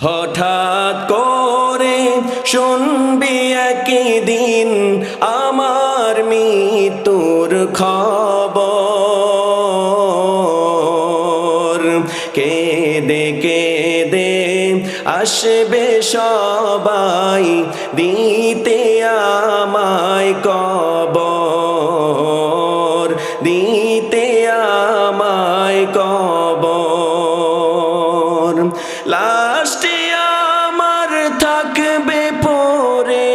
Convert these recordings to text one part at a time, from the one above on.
হঠাৎ করে শুনবি একদিন আমার মৃত্যুর খবর। কেঁদে কেঁদে আসবে সবাই দিতে আমায় কবর, দিতে আমায় কবর। লাস্টে আমার থাকবে পড়ে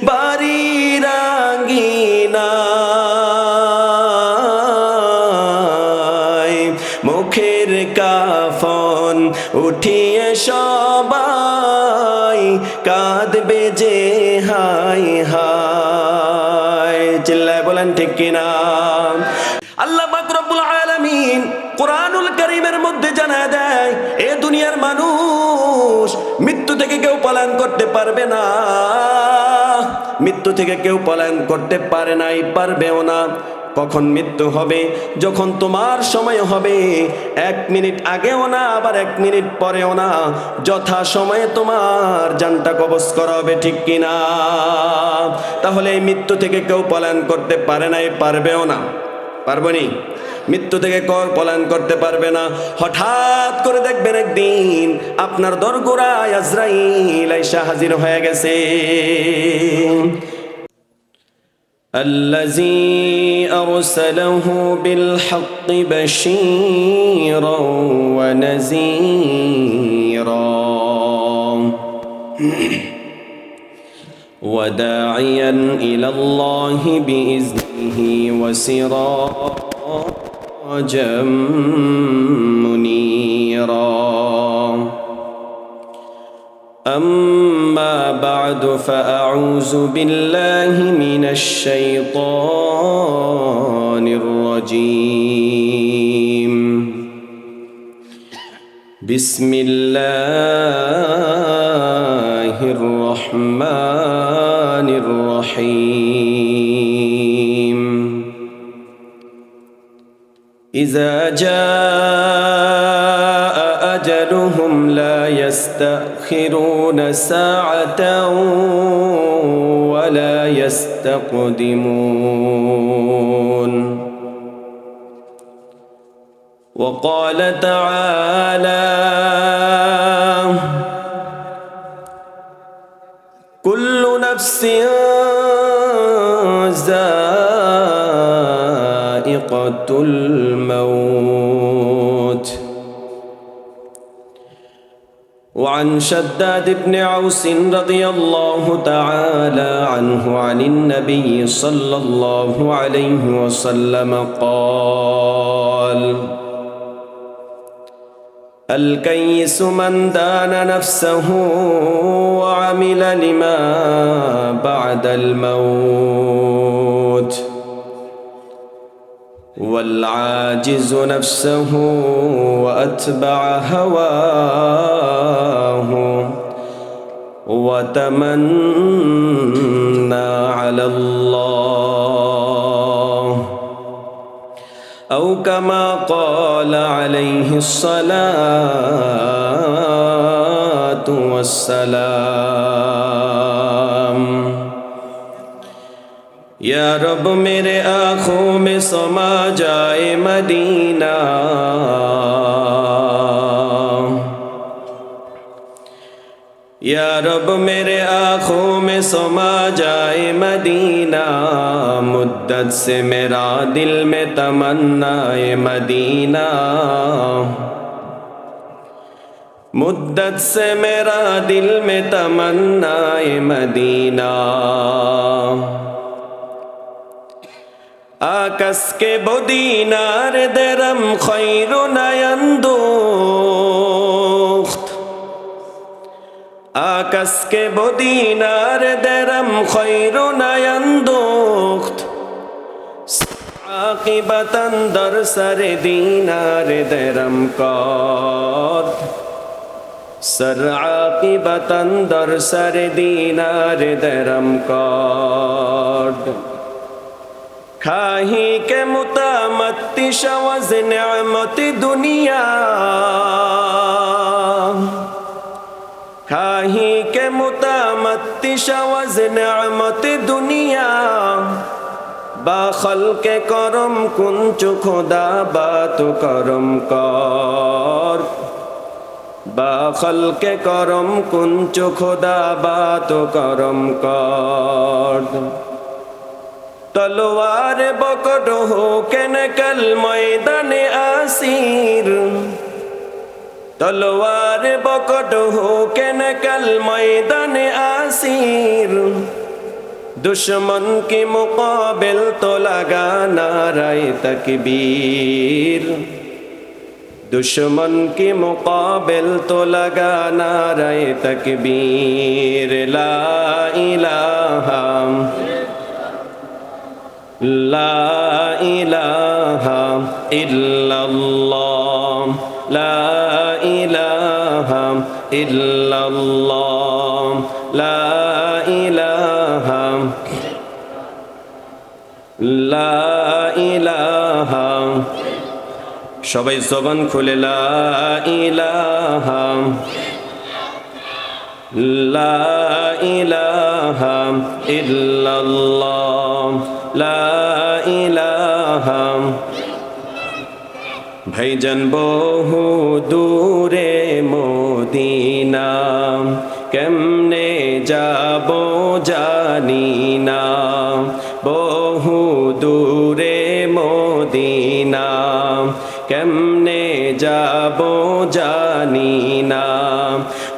বাড়ির আঙ্গিনায়, মুখের কাফন উঠিয়ে সবাই কাঁদবে যে হায় হায়। চিল্লায় বলেন ঠিক কিনা? আল্লাহ পাক রব্বুল আলামিন কুরআনুল কারীমের মধ্যে জানায় দেয়, এ দুনিয়ার মানুষ মৃত্যু থেকে কেউ পলায়ন করতে পারবে না। মৃত্যু থেকে কেউ পলায়ন করতে পারে নাই, পারবেও না। কখন মৃত্যু হবে? যখন তোমার সময় হবে। 1 মিনিট আগেও না, আবার 1 মিনিট পরেও না, যথা সময়ে তোমার জানটা কবজ করা হবে, ঠিক কিনা? তাহলে এই মৃত্যু থেকে কেউ পলায়ন করতে পারে নাই, পারবেও না। পারবনি? মৃত্যু থেকে পলায়ন করতে পারবে না। হঠাৎ করে দেখবেন একদিন আপনার দরগোড়ায় আজরাইল আইসা হাজির হয়ে গেছে। الذي أرسله بالحق بشيرا ونذيرا وداعيا إلى الله بإذنه وسراجا منيرا. أما بعد فأعوذ بالله من الشيطان الرجيم. بسم الله الرحمن الرحيم. إذا جاء أجلهم لا يستأخرون ساعة ولا يستقدمون. وقال تعالى كل نفس ذائقة الموت. وعن شداد بن عوس رضي الله تعالى عنه عن النبي صلى الله عليه وسلم قال الكيس من دان نفسه وعمل لما بعد الموت. والعاجز نفسه وأتبع هواه وتمنى على الله أو كما قال عليه الصلاة والسلام. या रब मेरे आँखों में समा जाए मदीना, या रब मेरे आँखों में समा जाए मदीना. मुद्दत से मेरा दिल में तमन्नाए मदीना, मुद्दत से मेरा दिल में तमन्नाए मदीना. आकाश के बदीनार दरम खैरुन यंदुख्त. आकाश के बदीनार दरम खैरुन यंदुख्त. आकिबतन दर सर दीनार दरम कद. सर आकिबतन दर सर दीनार दरम कद. खाही के मुतामत्ती शवज़ निअमत दुनिया काहे के मुतामत्तिशा वज़ नेअमत दुनिया बाखल के करम कुंचु खुदा बात करम कर बाखल के करम कुंचु खुदा बात करम कर तलवार बकट हो के निकल मैदान आसीर तलवार बकट हो के निकल मैदान आसीर दुश्मन के मुकाबिल तो लगा नाराए तकबीर दुश्मन के मुकाबिल तो लगा नाराए तकबीर ला इलाहा इल्लल्लाह ला इलाहा इल्लल्लाह ला इलाहा ला इलाहा সবাই জবান খুলে লা ইলাহা লা ইলাহা ইল্লাল্লাহ লা ইলাহা ভাইজান বহু দূরে মদিনা কেমনে যাব জানি না বহু দূরে মদিনা কেমনে যাব জানি না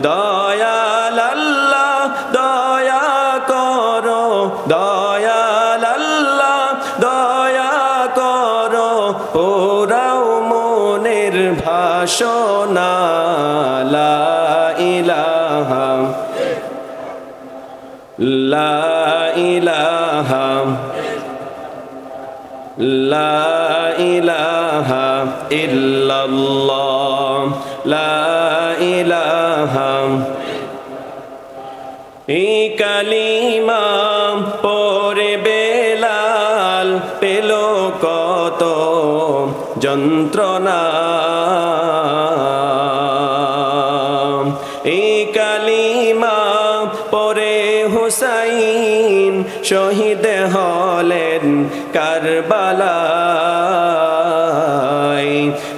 দয়াল আল্লাহ দয়া করো দয়াল আল্লাহ দয়া করো ওরাও মনের ভাষণা লা ইলাহা লা ইলাহা লা ইলাহা ইল্লাল্লাহ লা ইলাহা এই কালিমা পড়ে বেলাল পেল কত যন্ত্রণা এই কালিমা পড়ে হুসাইন শহীদ হলেন কারবালায়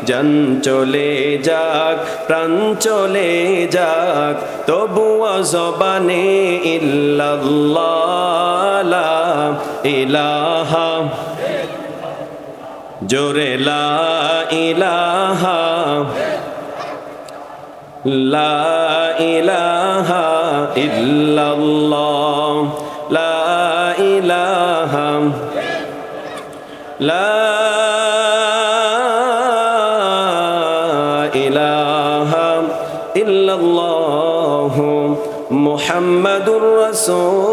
জান চলে যাক প্রাণ চলে যাক তবুও জবানে ইল্লাল্লাহ লা ইলাহা জোরে লা ইলাহা লা ইলাহা ইল্লাল্লাহ লা ইলাহা লা ইলাহা ইল্লাল্লাহ মুহাম্মাদুর রাসূলুল্লাহ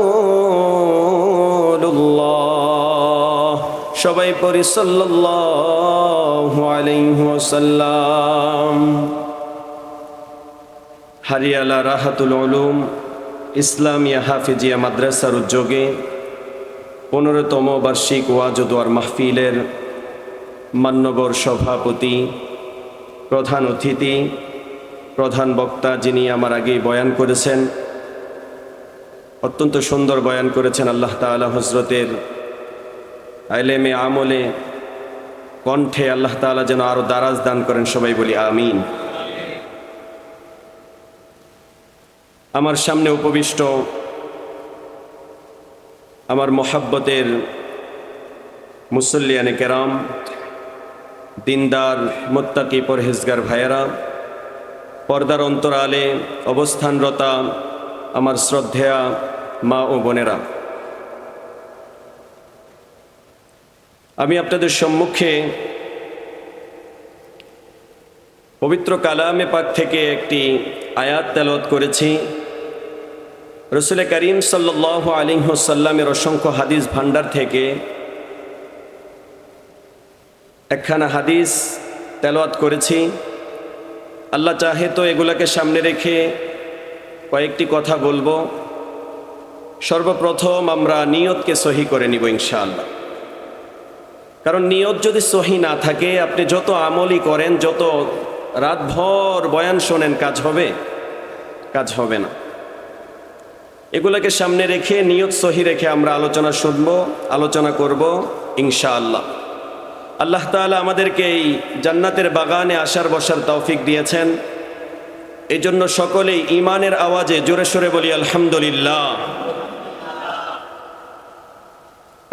সবাই পড়ি সাল্লাল্লাহু আলাইহি ওয়াসাল্লাম হারিয়ালা রাহাতুল উলুম ইসলামিয়া হাফিজিয়া মাদ্রাসার উদ্যোগে 15তম বার্ষিক ওয়াজ ও দোয়ার মাহফিলের মান্যবর সভাপতি প্রধান অতিথি প্রধান বক্তা যিনি আমার আগে বয়ান করেছেন অত্যন্ত সুন্দর বয়ান করেছেন আল্লাহ তাআলা হযরতের ইলমে আমলে কণ্ঠে আল্লাহ তাআলা যেন আরো দারাজ দান করেন সবাই বলি আমিন আমার সামনে উপবিষ্ট আমার মোহাব্বতের মুসল্লিয়ানে কেরাম দিনদার মুত্তাকি পরহেজগার ভাইয়েরা পর্দার অন্তরালে অবস্থানরতা আমার শ্রদ্ধেয়া মা ও বোনেরা আমি আপনাদের সম্মুখে পবিত্র কালামে পাক থেকে একটি আয়াত তেলাওয়াত করেছি রাসূল করিম সাল্লাল্লাহু আলাইহি ওয়াসাল্লামের অসংখ্য হাদিস ভান্ডার থেকে একখানা হাদিস তেলাওয়াত করেছি আল্লাহ চাহে তো এগুলাকে সামনে রেখে কয়েকটি কথা বলবো সর্বপ্রথম আমরা নিয়তকে সহি করে নিব ইনশাআল্লাহ কারণ নিয়ত যদি সহি না থাকে আপনি যত আমলই করেন যত রাতভর বয়ান শোনেন কাজ হবে না এগুলোকে সামনে রেখে নিয়ত সহি রেখে আমরা আলোচনা শুনবো, আলোচনা করব ইনশাআল্লাহ। আল্লাহ তাআলা আমাদেরকে এই জান্নাতের বাগানে আসার বসার তৌফিক দিয়েছেন। এই জন্য সকলেই ঈমানের আওয়াজে জোরে সোরে বলি আলহামদুলিল্লাহ।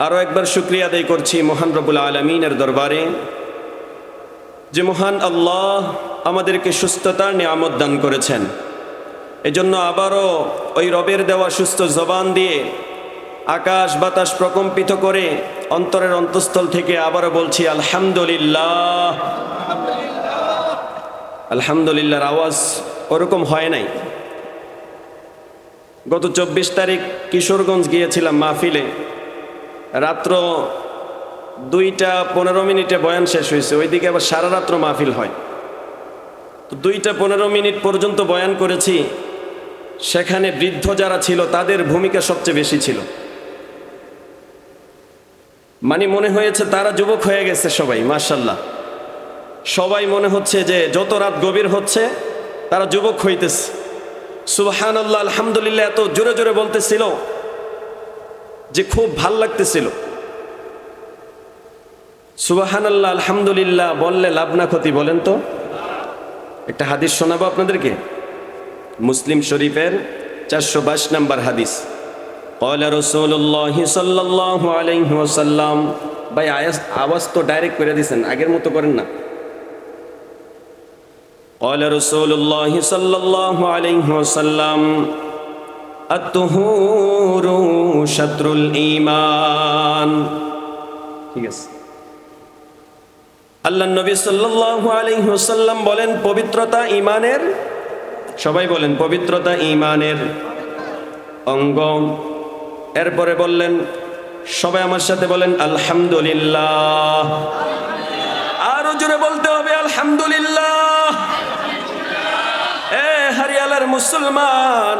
আরও একবার শুকরিয়া আদায় করছি মহান রব্বুল আলামিনের দরবারে যে মহান আল্লাহ আমাদেরকে সুস্থতার নিয়ামত দান করেছেন। এজন্য আবারও ওই রবের দেওয়া সুস্থ জবান দিয়ে আকাশ বাতাস প্রকম্পিত করে অন্তরের অন্তঃস্থল থেকে আবারও বলছি আলহামদুলিল্লাহ। আলহামদুলিল্লাহর আওয়াজ ওরকম হয় নাই। গত 24 তারিখ কিশোরগঞ্জ গিয়েছিলাম মাহফিলে, রাত্র 2:15 বয়ান শেষ হয়েছে, ওইদিকে আবার সারা রাত্র মাহফিল হয়। তো 2:15 পর্যন্ত বয়ান করেছি। সেখানে বৃদ্ধ যারা ছিল তাদের ভূমিকা সবচেয়ে বেশি ছিল। মানে মনে হয়েছে তারা যুবক হয়ে গেছে সবাই, মাশাআল্লাহ। সবাই মনে হচ্ছে যে যত রাত গভীর হচ্ছে তারা যুবক হইতেছে। সুবহানাল্লাহ, আলহামদুলিল্লাহ এত জোরে জোরে বলতেছিল যে খুব ভাল লাগতেছিল। সুবহানাল্লাহ আলহামদুলিল্লাহ বললে লাভ না ক্ষতি বলেন তো? একটা হাদিস শোনাবো আপনাদেরকে, মুসলিম শরীফের 422 নম্বর হাদিস। ক্বালা রাসূলুল্লাহ সাল্লাল্লাহু আলাইহি ওয়াসাল্লাম। ভাই আওয়াজ তো ডাইরেক্ট করে দিয়েছেন, আগের মতো করেন না। ক্বালা রাসূলুল্লাহ সাল্লাল্লাহু আলাইহি ওয়াসাল্লাম আত-তুহুরু শাতরুল ঈমান। ঠিক আছে। আল্লাহ নবী সাল্লাল্লাহু আলাইহি ওয়াসাল্লাম বলেন পবিত্রতা ঈমানের, সবাই বলেন পবিত্রতা ঈমানের অঙ্গ। এরপরে বললেন, সবাই আমার সাথে বলেন আলহামদুলিল্লাহ। আরো জোরে বলতে হবে আলহামদুলিল্লাহ। হারিয়ালার মুসলমান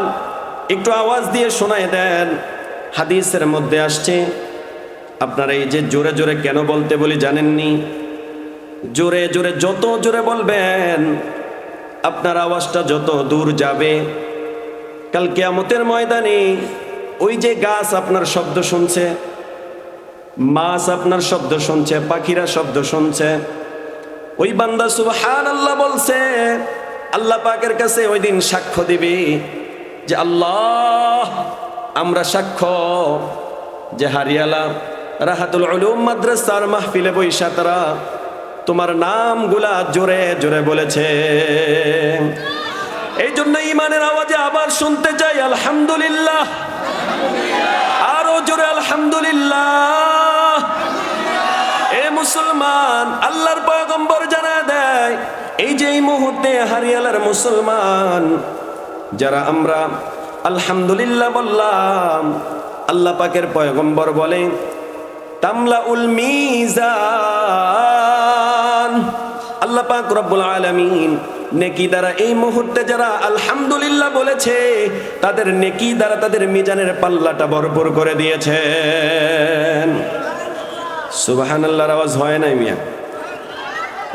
একটু আওয়াজ দিয়ে শোনায় দেন। হাদিসের মধ্যে আসছে, আপনারা এই যে জোরে জোরে কেন বলতে বলি জানেননি? জোরে জোরে যত জোরে বলবেন আপনার আওয়াজটা যত দূর যাবে, কাল কিয়ামতের ময়দানে ওই যে গাছ আপনার শব্দ শুনছে, মাছ আপনার শব্দ শুনছে, পাখিরা শব্দ শুনছে, ওই বান্দা সুবহানাল্লাহ বলছে, আল্লাহ পাকের কাছে ওই দিন সাক্ষ্য দিবে যে আল্লাহ আমরা সাক্ষ্য যে হারিয়ালা রাহাতুল উলুম মাদ্রাসার মাহফিলে বৈশা তারা তোমার নামগুলা জোরে জোরে বলেছে। এই জন্য ঈমানের আওয়াজে আবার শুনতে চাই আলহামদুলিল্লাহ। আরো জোরে আলহামদুলিল্লাহ। এ মুসলমান, আল্লাহর পয়গম্বর জানা দেয় এই যে এই মুহূর্তে হারিয়ালার মুসলমান যারা আমরা আলহামদুলিল্লাহ বললাম, আল্লাহ পাকের পয়গম্বর বলে তামলাউল মিজান। আল্লাহ পাক রব্বুল আলামিন নেকি দ্বারা এই মুহূর্তে যারা আলহামদুলিল্লাহ বলেছে তাদের নেকি দ্বারা তাদের মিজানের পাল্লাটা ভরপুর করে দিয়েছেন। সুবহানাল্লাহর আওয়াজ হয় নাই মিয়া?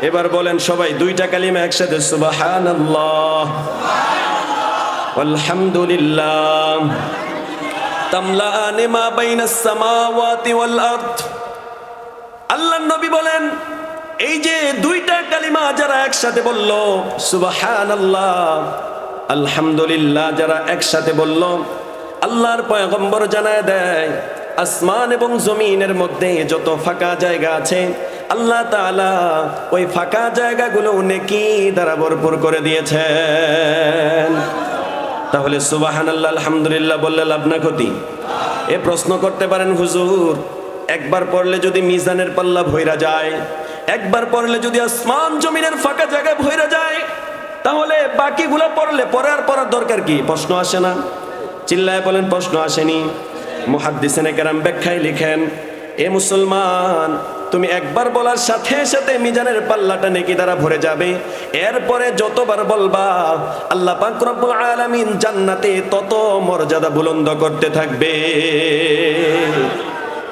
এবার বলেন সবাই দুইটা কালিমা একসাথে, সুবহানাল্লাহ আলহামদুলিল্লাহ। তামলাআনি মা বাইনাস সামাওয়াতি ওয়াল আরদ। আল্লাহর নবী বলেন এই যে দুইটা কালিমা যারা একসাথে বলল, সুবহানাল্লাহ আলহামদুলিল্লাহ যারা একসাথে বলল, আল্লাহর পয়গম্বর জানায় দেয় আসমান এবং জমিনের মধ্যে যত ফাঁকা জায়গা আছে আল্লাহ তাআলা ওই ফাঁকা জায়গাগুলো নেকি দ্বারা ভরপুর করে দিয়েছেন। তাহলে সুবহানাল্লাহ আলহামদুলিল্লাহ বললে লাভ না ক্ষতি? এ প্রশ্ন করতে পারেন, হুজুর একবার পড়লে যদি মিজানের পাল্লা ভইরা যায়, একবার পড়লে যদি আসমান জমিনের ফাঁকা জায়গা ভইরা যায়, তাহলে বাকিগুলো পড়লে পড়ার দরকার কি? প্রশ্ন আসে না? চিল্লায় বলেন প্রশ্ন আসেনি? মুহাদ্দিসিনে কেরাম ব্যাখ্যায় লিখেন, এ মুসলমান তুমি একবার বলার সাথে সাথে মিজানের পাল্লাটা নেকি দ্বারা ভরে যাবে। এরপরে যতবার বলবা আল্লাহ পাক রব্বুল আলামিন জান্নাতে তত মর্যাদা বুলন্দ করতে থাকবে।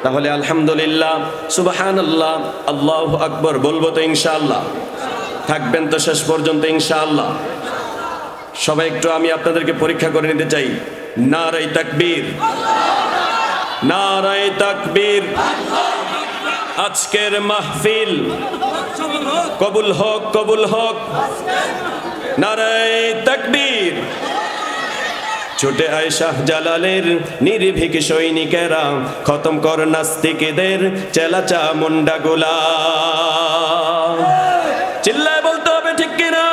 তাহলে আলহামদুলিল্লাহ, সুবহানাল্লাহ, আল্লাহু আকবার বলবো তো ইনশাআল্লাহ? থাকবেন তো শেষ পর্যন্ত ইনশাআল্লাহ? সবাই একটু আমি আপনাদেরকে পরীক্ষা করে নিতে চাই, নারে তাকবীর, নারে তাকবীর। আজকের মাহফিল কবুল হোক, কবুল হোক। নারে তাকবীর। ছুটে আয় শাহজালালের নির্ভীক সৈনিকেরা, খতম কর নাস্তিকদের চেলাচা মুন্ডা গোলা। চিল্লায় বলতে হবে ঠিক কিনা?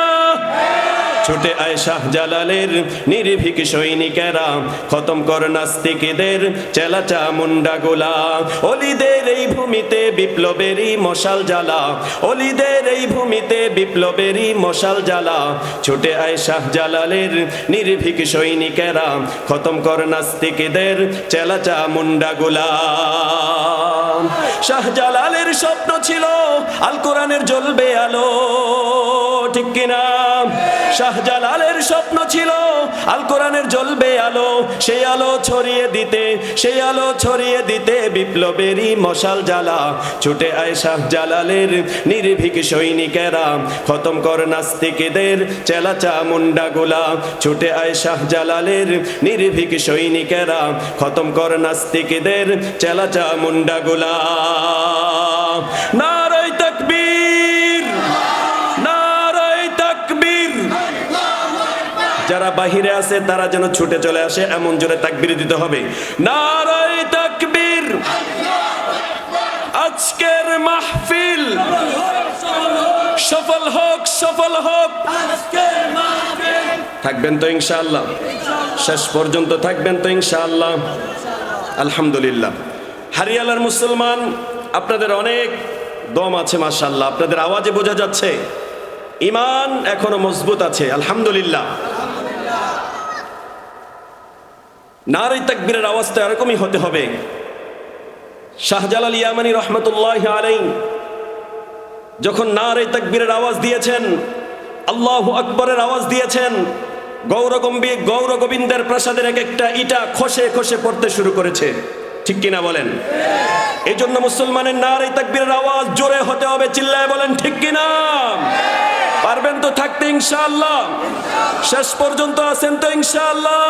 ছুটে আয় শাহজালালের নির্ভীক সৈনিকেরা, খতম কর নাস্তিকদের চেলাচা মুন্ডা গোলা। অলিদের এই ভূমিতে বিপ্লবেরই মশাল জ্বালা, অলিদের এই ভূমিতে বিপ্লবেরই মশাল জ্বালা। ছুটে আয় শাহজালালের নির্ভীক সৈনিকেরা, খতম কর নাস্তিকদের চেলাচা মুন্ডা গোলা। শাহজালালের স্বপ্ন ছিল আল কোরআনের জ্বলবে আলো, ঠিক কিনা? শাহজালালের স্বপ্ন ছিল আল কোরআনের জ্বলবে আলো, সেই আলো ছড়িয়ে দিতে, সেই আলো ছড়িয়ে দিতে বিপ্লবেরই মশাল জ্বালা। ছুটে আয় শাহজালালের নির্ভীক সৈনিকেরা, খতম কর নাস্তিকদের চেলাচা মুন্ডা গোলা। ছুটে আয় শাহজালালের নির্ভীক সৈনিকেরা, খতম কর নাস্তিকদের চেলাচা মুন্ডা গোলা। নারে তাকবীর, নারে তাকবীর। যারা বাহিরে আছে তারা যেন ছুটে চলে আসে, এমন জোরে তাকবীর দিতে হবে। নারে তাকবীর। আজকের মাহফিল সফল হোক, সফল হোক। থাকবেন তো ইনশাআল্লাহ? শেষ পর্যন্ত থাকবেন তো ইনশাআল্লাহ? আলহামদুলিল্লাহ। হারিয়ালার মুসলমান, আপনাদের অনেক দম আছে মাশাআল্লাহ, আপনাদের আওয়াজে বোঝা যাচ্ছে ঈমান এখনো মজবুত আছে, আলহামদুলিল্লাহ। নারে তাকবীরের আওয়াজটা এরকমই হতে হবে। শাহজালাল ইয়ামানি রহমতুল্লাহ আলাইহি যখন নারে তাকবীরের আওয়াজ দিয়েছেন, আল্লাহু আকবরের আওয়াজ দিয়েছেন, গৌর গোবিন্দের প্রাসাদের এক একটা ইটা খসে খসে পড়তে শুরু করেছে, ঠিক কিনা বলেন? এই জন্য মুসলমানের নারে তাকবীরের আওয়াজ জোরে হতে হবে, চিল্লায় বলেন ঠিক কিনা? পারবেন তো থাকতে ইনশাআল্লাহ? শেষ পর্যন্ত আছেন তো ইনশাআল্লাহ?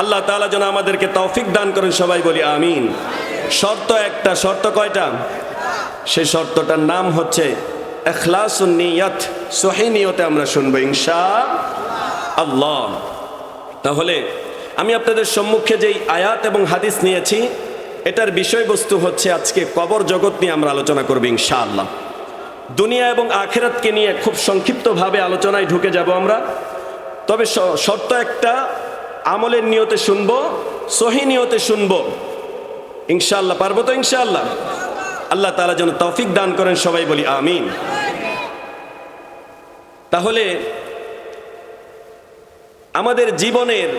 আল্লাহ তাআলা যেন আমাদেরকে তৌফিক দান করেন, সবাই বলি আমিন। শর্ত একটা, শর্ত কয়টা? সেই শর্তটার নাম হচ্ছে ইখলাসুন নিয়ত, সহিহ নিয়তে আমরা শুনবো ইনশাআল্লাহ। তাহলে আমি আপনাদের সম্মুখে যেই আয়াত এবং হাদিস নিয়েছি, এটার বিষয়বস্তু হচ্ছে আজকে কবর জগৎ নিয়ে আমরা আলোচনা করব ইনশাআল্লাহ। দুনিয়া এবং আখিরাতকে নিয়ে খুব সংক্ষিপ্তভাবে আলোচনায় ঢুকে যাব আমরা। তবে শর্ত একটা, আমলের নিয়তে শুনবো, সহিহ নিয়তে শুনবো ইনশাআল্লাহ। পারবো তো ইনশাআল্লাহ? আল্লাহ তাআলা যেন তৌফিক দান করেন, সবাই বলি আমিন। তাহলে আমাদের জীবনের,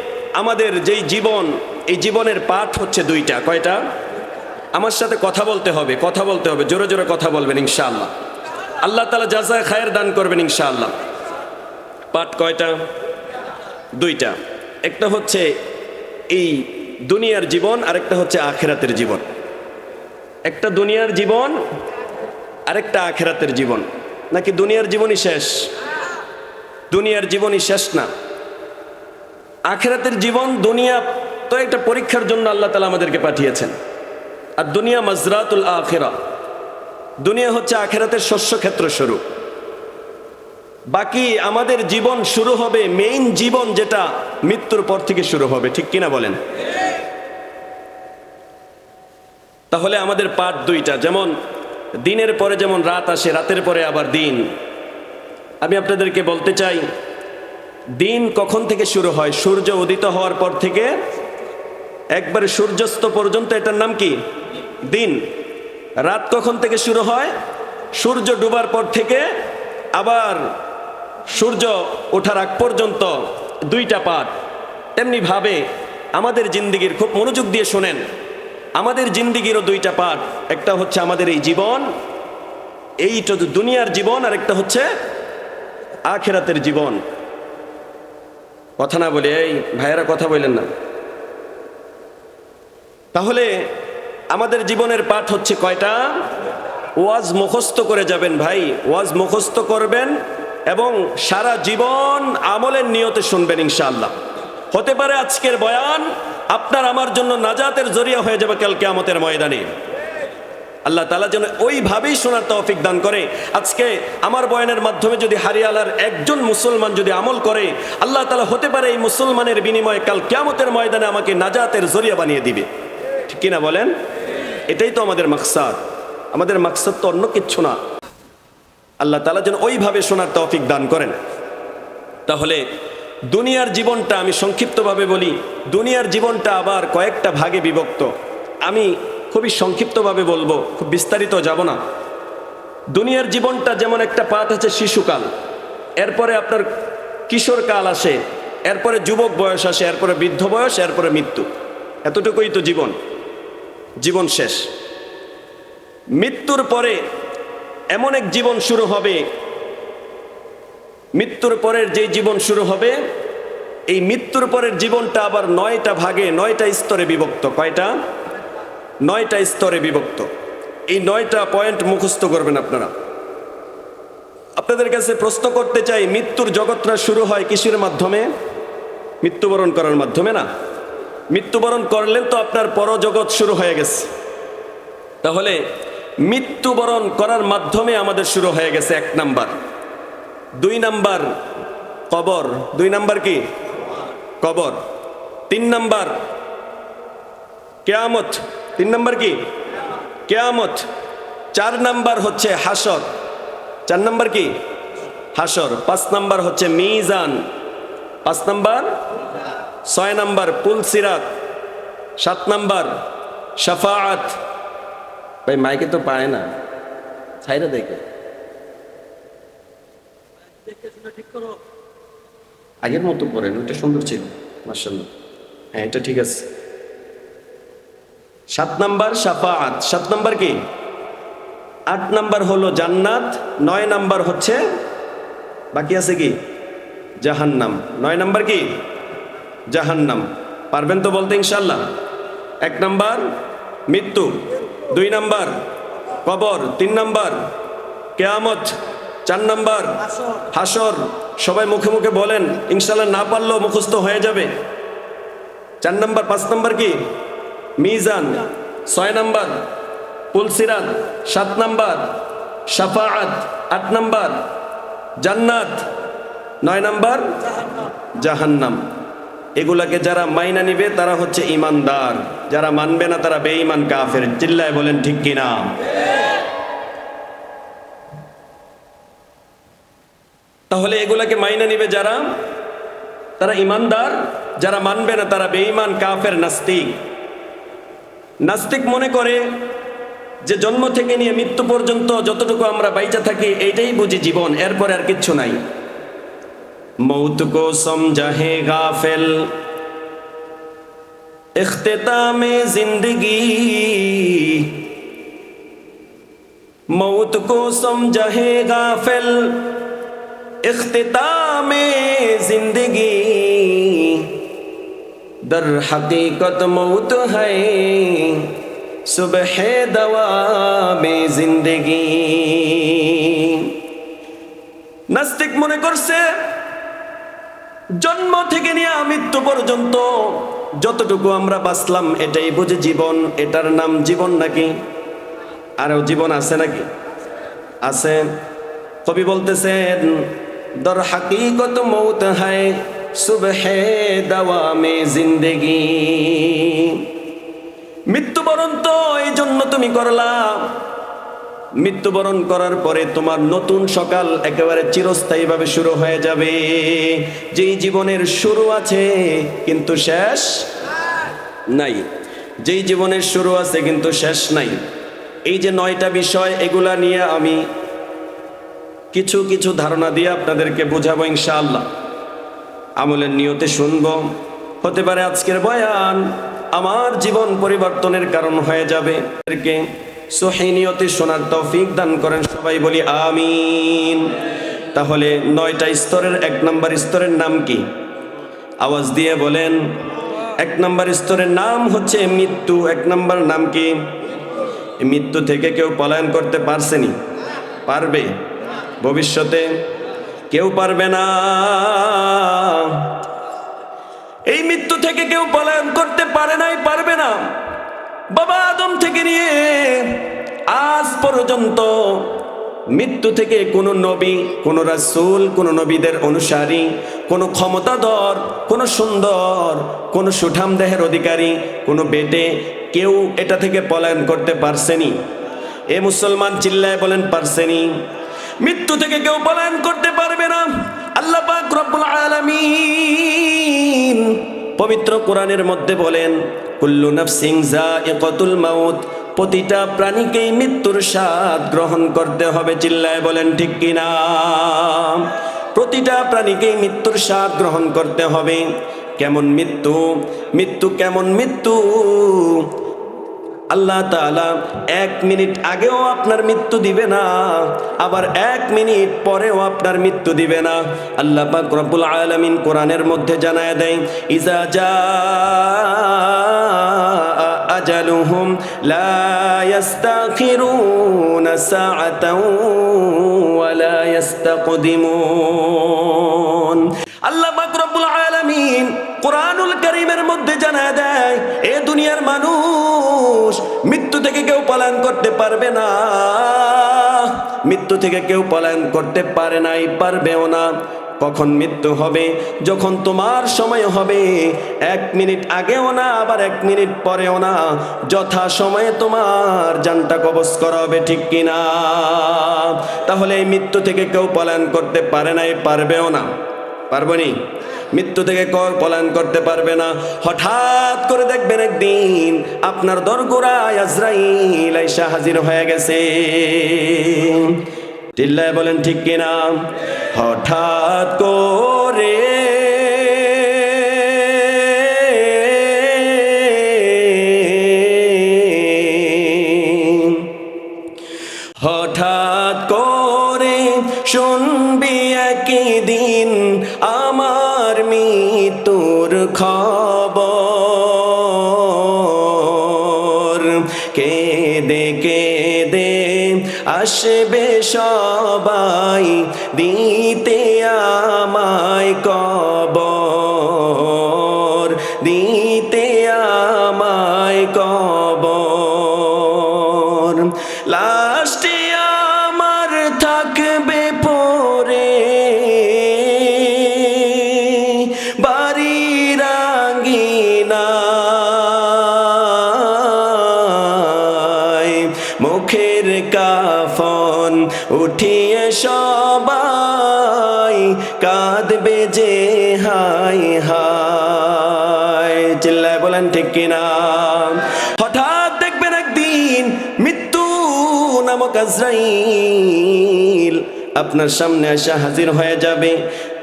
আমাদের যেই জীবন, এই জীবনের পাঠ হচ্ছে দুইটা। কয়টা? আমার সাথে কথা বলতে হবে, কথা বলতে হবে, জোরে জোরে কথা বলবেন ইনশাআল্লাহ। আল্লাহ তাআলা জাযায়ে খায়ের দান করবেন ইনশাআল্লাহ। পাঠ কয়টা? দুইটা। একটা হচ্ছে এই দুনিয়ার জীবন, আরেকটা হচ্ছে আখিরাতের জীবন। একটা দুনিয়ার জীবন, আরেকটা আখিরাতের জীবন। নাকি দুনিয়ার জীবনই শেষ? দুনিয়ার জীবনই শেষ না, আখিরাতের জীবন। দুনিয়া তো একটা পরীক্ষার জন্য আল্লাহ তাআলা আমাদেরকে পাঠিয়েছেন। আর দুনিয়া মাজরাতুল আখিরা, দুনিয়া হচ্ছে আখিরাতের শস্য ক্ষেত্র স্বরূপ। বাকি আমাদের জীবন শুরু হবে, মেইন জীবন যেটা মৃত্যুর পর থেকে শুরু হবে, ঠিক কিনা বলেন? তাহলে আমাদের পাঠ দুইটা, যেমন দিনের পরে যেমন রাত আসে, রাতের পরে আবার দিন। আমি আপনাদেরকে বলতে চাই, দিন কখন থেকে শুরু হয়? সূর্য উদিত হওয়ার পর থেকে একবারে সূর্যাস্ত পর্যন্ত, এটার নাম কি? দিন। রাত কখন থেকে শুরু হয়? সূর্য ডুবার পর থেকে আবার সূর্য ওঠার আগ পর্যন্ত, দুইটা পাঠ। তেমনি ভাবে আমাদের জিন্দিগির, খুব মনোযোগ দিয়ে শোনেন, আমাদের জিন্দিগিরও দুইটা পাঠ। একটা হচ্ছে আমাদের এই জীবন, এইটা দুনিয়ার জীবন, আর একটা হচ্ছে আখিরাতের জীবন। কথা না বলে, এই ভাইয়েরা কথা বললেন না। তাহলে আমাদের জীবনের পাঠ হচ্ছে কয়টা? ওয়াজ মুখস্থ করে যাবেন ভাই, ওয়াজ মুখস্থ করবেন এবং সারা জীবন আমলের নিয়তে শুনবেন ইনশাআল্লাহ। হতে পারে আজকের বয়ান আপনার আমার জন্য নাজাতের জরিয়া হয়ে যাবে কাল কিয়ামতের ময়দানে। আল্লাহ তাআলা যেন ওইভাবেই শোনার তৌফিক দান করে। আজকে আমার বয়ানের মাধ্যমে যদি হারিয়ালার একজন মুসলমান যদি আমল করে, আল্লাহ তাআলা হতে পারে এই মুসলমানের বিনিময়ে কাল কিয়ামতের ময়দানে আমাকে নাজাতের জরিয়া বানিয়ে দিবে। ঠিক কিনা বলেন? এটাই তো আমাদের মাকসাদ। আমাদের মাকসাদ তো অন্য কিচ্ছু না। আল্লাহ তাআলা যেন ওইভাবে শোনার তৌফিক দান করেন। তাহলে দুনিয়ার জীবনটা আমি সংক্ষিপ্তভাবে বলি। দুনিয়ার জীবনটা আবার কয়েকটা ভাগে বিভক্ত। আমি খুবই সংক্ষিপ্তভাবে বলবো, খুব বিস্তারিত যাব না। দুনিয়ার জীবনটা যেমন একটা পাঠ আছে শিশুকাল, এরপরে আপনার কিশোরকাল আসে, এরপরে যুবক বয়স আসে, এরপরে বৃদ্ধ বয়স, এরপরে মৃত্যু। এতটুকুই তো জীবন। জীবন শেষ। মৃত্যুর পরে এমন এক জীবন শুরু হবে, মৃত্যুর পরের যে জীবন শুরু হবে, এই মৃত্যুর পরের জীবনটা আবার 9টা ভাগে 9টা স্তরে বিভক্ত। কয়টা? 9টা স্তরে বিভক্ত। এই 9টা পয়েন্ট মুখস্থ করবেন আপনারা। আপনাদের কাছে প্রশ্ন করতে চাই, মৃত্যুর জগৎটা শুরু হয় কিসের মাধ্যমে? মৃত্যুবরণ করার মাধ্যমে না? মৃত্যুবরণ করলেন তো আপনার পরজগৎ শুরু হয়ে গেছে। তাহলে মৃত্যুবরণ করার মাধ্যমে আমাদের শুরু হয়ে গেছে 1 নাম্বার। 2 নাম্বার কবর। 2 নাম্বার কি? কবর। 3 নাম্বার কিয়ামত। 3 নাম্বার কি? কিয়ামত। 4 নাম্বার হচ্ছে হাসর। 4 নাম্বার কি? হাসর। 5 নাম্বার হচ্ছে মিজান। 5 নাম্বার। 6 নাম্বার পুলসিরাত। 7 নাম্বার শাফাআত। ভাই মাইকে তো পায় না, ছাইরা দেখে আগের মতো পড়েন, ওটা সুন্দর ছিল মাশাআল্লাহ। হ্যাঁ, এটা ঠিক আছে। 7 নাম্বার শাফাআত। 7 নাম্বার কি? 8 নাম্বার হলো জান্নাত। 9 নাম্বার হচ্ছে, বাকি আছে কি? জাহান্নাম। 9 নাম্বার কি? জাহান্নাম। পারবেন তো বলতে ইনশাআল্লাহ? 1 নাম্বার মৃত্যু, 2 নাম্বার কবর, 3 নাম্বার কিয়ামত, 4 নাম্বার হাসর। সবাই মুখে মুখে বলেন, ইনশাআল্লাহ না পারলেও মুখস্থ হয়ে যাবে। 4 নাম্বার। 5 নাম্বার কি? মিজান। 6 নাম্বার পুলসিরাত। 7 নাম্বার শাফাআত। 8 নাম্বার জান্নাত। 9 নাম্বার জাহান্নাম। এগুলাকে যারা মাইনা নিবে তারা হচ্ছে ইমানদার, যারা মানবে না তারা বেঈমান কাফের। চিল্লায় বলেন ঠিক কিনা? তাহলে এগুলাকে মাইনা নিবে যারা, তারা ইমানদার, যারা মানবে না তারা বেঈমান কাফের নাস্তিক। নাস্তিক মনে করে যে জন্ম থেকে নিয়ে মৃত্যু পর্যন্ত যতটুকু আমরা বাইচা থাকি এইটাই বুঝি জীবন, এরপর আর কিচ্ছু নাই। মৌত কো সমঝা হে গাফিল ইখতিতামে জিंदगी, मौत को समझा है गाफिल इख्तितामे जिंदगी, दर हकीकत मौत है सुबह दवामे जिंदगी। नास्तिक মনে করছে জন্ম থেকে নিয়ে মৃত্যু পর্যন্ত যতটুকু আমরা বাঁচলাম এটাই বুঝি জীবন, এটার নাম জীবন নাকি? আরও জীবন আছে নাকি? আছে। কবি বলতেছেন, দর হাকিকত মৌত হায় সুবহে দাওয়ামে জিন্দেগি। মৃত্যুবরণ তো এই জন্য তুমি করলা, মৃত্যুবরণ করার পরে তোমার নতুন সকাল একেবারে চিরস্থায়ীভাবে শুরু হয়ে যাবে। যেই জীবনের শুরু আছে কিন্তু শেষ নাই, যেই জীবনের শুরু আছে কিন্তু শেষ নাই। এই যে 9টা বিষয়, এগুলা নিয়ে আমি কিছু কিছু ধারণা দিয়ে আপনাদেরকে বোঝাবো ইনশাআল্লাহ। আমলের নিয়তে শুনবো। হতে পারে আজকের বয়ান আমার জীবন পরিবর্তনের কারণ হয়ে যাবে। সহি নিয়তে শোনার তৌফিক দান করেন সবাই, বলি আমিন। তাহলে 9টা স্তরের 1 নাম্বার স্তরের নাম কি? আওয়াজ দিয়ে বলেন। 1 নাম্বার স্তরের নাম হচ্ছে মৃত্যু। 1 নাম্বার নাম কি? মৃত্যু থেকে কেউ পলায়ন করতে পারছেনি? পারবে? ভবিষ্যতে কেউ পারবে না। এই আদম থেকে নিয়ে আজ পর্যন্ত মৃত্যু থেকে কোনো নবী, কোনো রাসূল, কোনো নবীদের অনুসারী, কোনো ক্ষমতাধর, কোনো সুন্দর, কোনো সুঠাম দেহের অধিকারী, কোনো বেটে কেউ এটা থেকে পলায়ন করতে পারছেনি? এ মুসলমান চিল্লায় বলেন পারছেনি? মৃত্যু থেকে কেউ পলায়ন করতে পারবে না। আল্লাহ পাক রব্বুল আলামিন পবিত্র কোরআনের মধ্যে বলেন, কুল্লু নাফসিন যায়িকাতুল মাউত, প্রতিটা প্রাণীকেই মৃত্যুর স্বাদ গ্রহণ করতে হবে। চিল্লায় বলেন ঠিক কিনা? প্রতিটা প্রাণীকেই মৃত্যুর স্বাদ গ্রহণ করতে হবে। কেমন মৃত্যু? মৃত্যু কেমন মৃত্যু? আল্লাহ তাআলা 1 মিনিট আগেও আপনার মৃত্যু দিবে না, আবার 1 মিনিট পরেও আপনার মৃত্যু দিবে না। আল্লাহ পাক রব্বুল আলামিন কোরআনের মধ্যে জানায় দেয়, ইজা জাআ আজালুহুম লা ইস্তাখিরুনা সাআতাও ওয়া লা ইস্তাকদিমুন। আল্লাহ পাক রব্বুল আলামিন কোরআনুল কারীমের মধ্যে জানায় দেয়, এ দুনিয়ার মানুষ, মৃত্যু থেকে কেউ পলায়ন করতে পারবে না। মৃত্যু থেকে কেউ পলায়ন করতে পারে নাই, পারবেও না। কখন মৃত্যু হবে? যখন তোমার সময় হবে। 1 মিনিট আগেও না, আবার 1 মিনিট পরেও না। যথা সময়ে তোমার জানটা কবজ করা হবে, ঠিক কিনা? তাহলে এই মৃত্যু থেকে কেউ পলায়ন করতে পারে নাই, পারবেও না। পারবনি? মৃত্যু থেকে পলায়ন করতে পারবে না। হঠাৎ করে দেখবেন একদিন আপনার দরগোড়ায় আজরাইল আইসা হাজির হয়ে গেছে। চিল্লায় বলেন ঠিক কিনা? হঠাৎ করে হঠাৎ করে শুনবি একদিন আমার মৃত্যুর খবর। কেঁদে কেঁদে আসবে সবাই দিতে আমায় কবর, দিতে আমায় কবর। লাস্টে আমার থাকবে পড়ে বাড়ির আঙ্গিনায়, মুখের কাফন উঠিয়ে সবাই কাঁদবে যে হাই হাই। চিল্লায় বলেন ঠিক কিনা? হঠাৎ দেখবেন একদিন মৃত্যু নামক আজরাইল আপনার সামনে এসে হাজির হয়ে যাবে।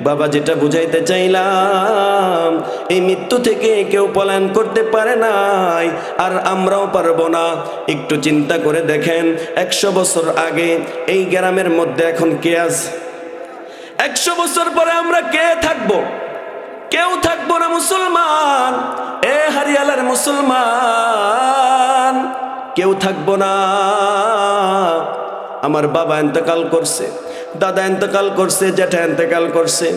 বাবা, যেটা বুঝাইতে চাইলাম, এই মৃত্যু থেকে কেউ পলায়ন করতে পারে নাই, আর আমরাও পারবো না। একটু চিন্তা করে দেখেন, 100 বছর আগে এই গ্রামের মধ্যে এখন কে আছে? 100 বছর পরে আমরা কে থাকবো? কেউ থাকবো না। মুসলমান, এ হারিয়ালার মুসলমান, কেউ থাকবো না। আমার বাবা ইন্তেকাল করছে, দাদা ইন্তেকাল করছে, জ্যাঠা ইন্তেকাল করছে,